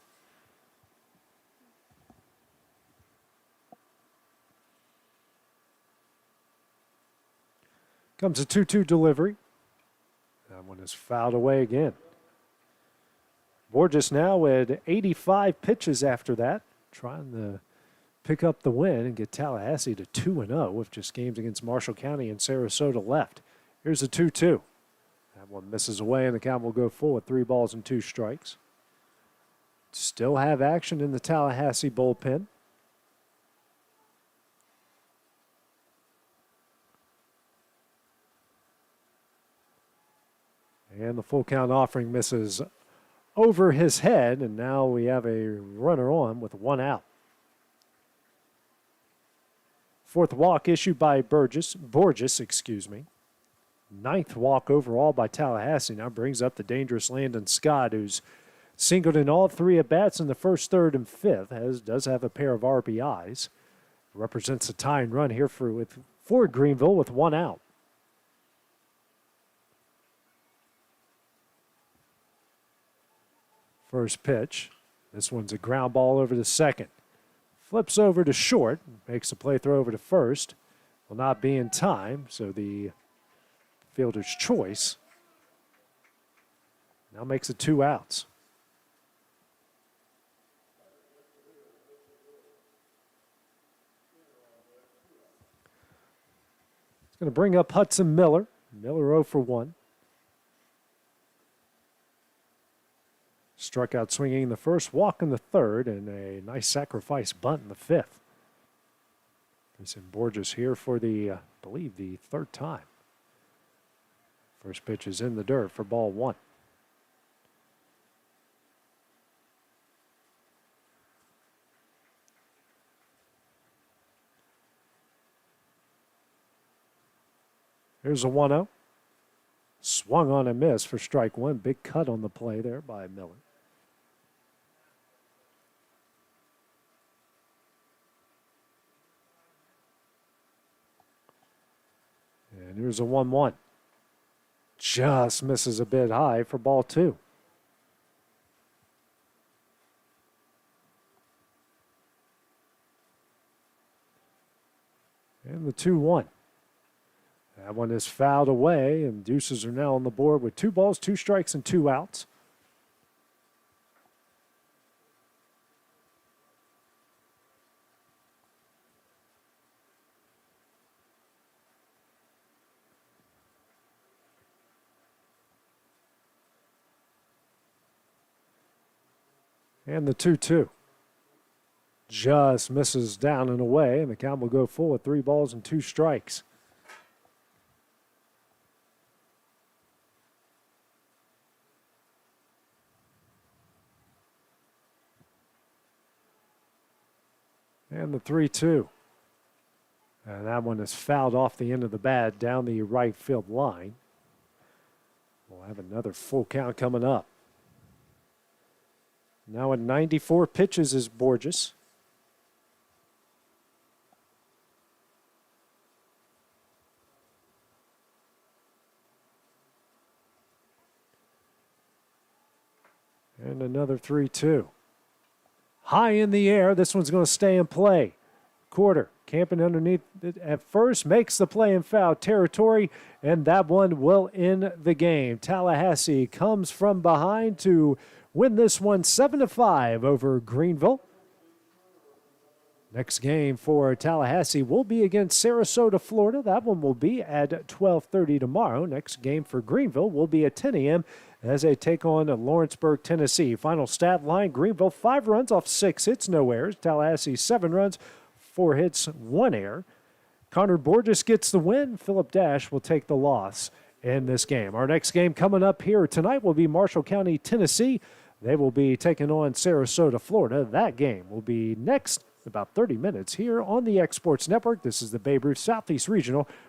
Comes a 2-2 delivery. That one is fouled away again. Borges now at 85 pitches after that, trying to pick up the win and get Tallahassee to 2-0 with just games against Marshall County and Sarasota left. Here's a 2-2. That one misses away, and the count will go full at 3 balls and 2 strikes. Still have action in the Tallahassee bullpen. And the full count offering misses over his head, and now we have a runner on with 1 out. 4th walk issued by Borges. 9th walk overall by Tallahassee. Now brings up the dangerous Landon Scott, who's singled in all 3 at-bats in the 1st, 3rd, and 5th, does have a pair of RBIs. Represents a tying run here for Greenville with 1 out. First pitch. This one's a ground ball over to second. Flips over to short. Makes the play throw over to first. Will not be in time, so the fielder's choice now makes it 2 outs. It's going to bring up Hudson Miller. Miller 0 for 1. Struck out swinging in the 1st, walk in the 3rd, and a nice sacrifice bunt in the 5th. Jason Borges here for I believe the 3rd time. First pitch is in the dirt for ball 1. Here's a 1-0. Swung on a miss for strike 1. Big cut on the play there by Miller. And here's a 1-1. Just misses a bit high for ball 2. And the 2-1. That one is fouled away, and Deuces are now on the board with 2 balls, 2 strikes, and 2 outs. And the 2-2. Just misses down and away, and the count will go full at 3 balls and 2 strikes. And the 3-2. And that one is fouled off the end of the bat down the right field line. We'll have another full count coming up. Now at 94 pitches is Borges. And another 3-2. High in the air. This one's going to stay in play. Quarter camping underneath it at first, makes the play in foul territory, and that one will end the game. Tallahassee comes from behind to win this one 7-5 over Greenville. Next game for Tallahassee will be against Sarasota, Florida. That one will be at 12:30 tomorrow. Next game for Greenville will be at 10 a.m. as they take on Lawrenceburg, Tennessee. Final stat line, Greenville 5 runs off 6 hits, no errors. Tallahassee 7 runs, 4 hits, 1 error. Connor Borges gets the win. Philip Dash will take the loss in this game. Our next game coming up here tonight will be Marshall County, Tennessee. They will be taking on Sarasota, Florida. That game will be next about 30 minutes here on the X Sports Network. This is the Babe Ruth Southeast Regional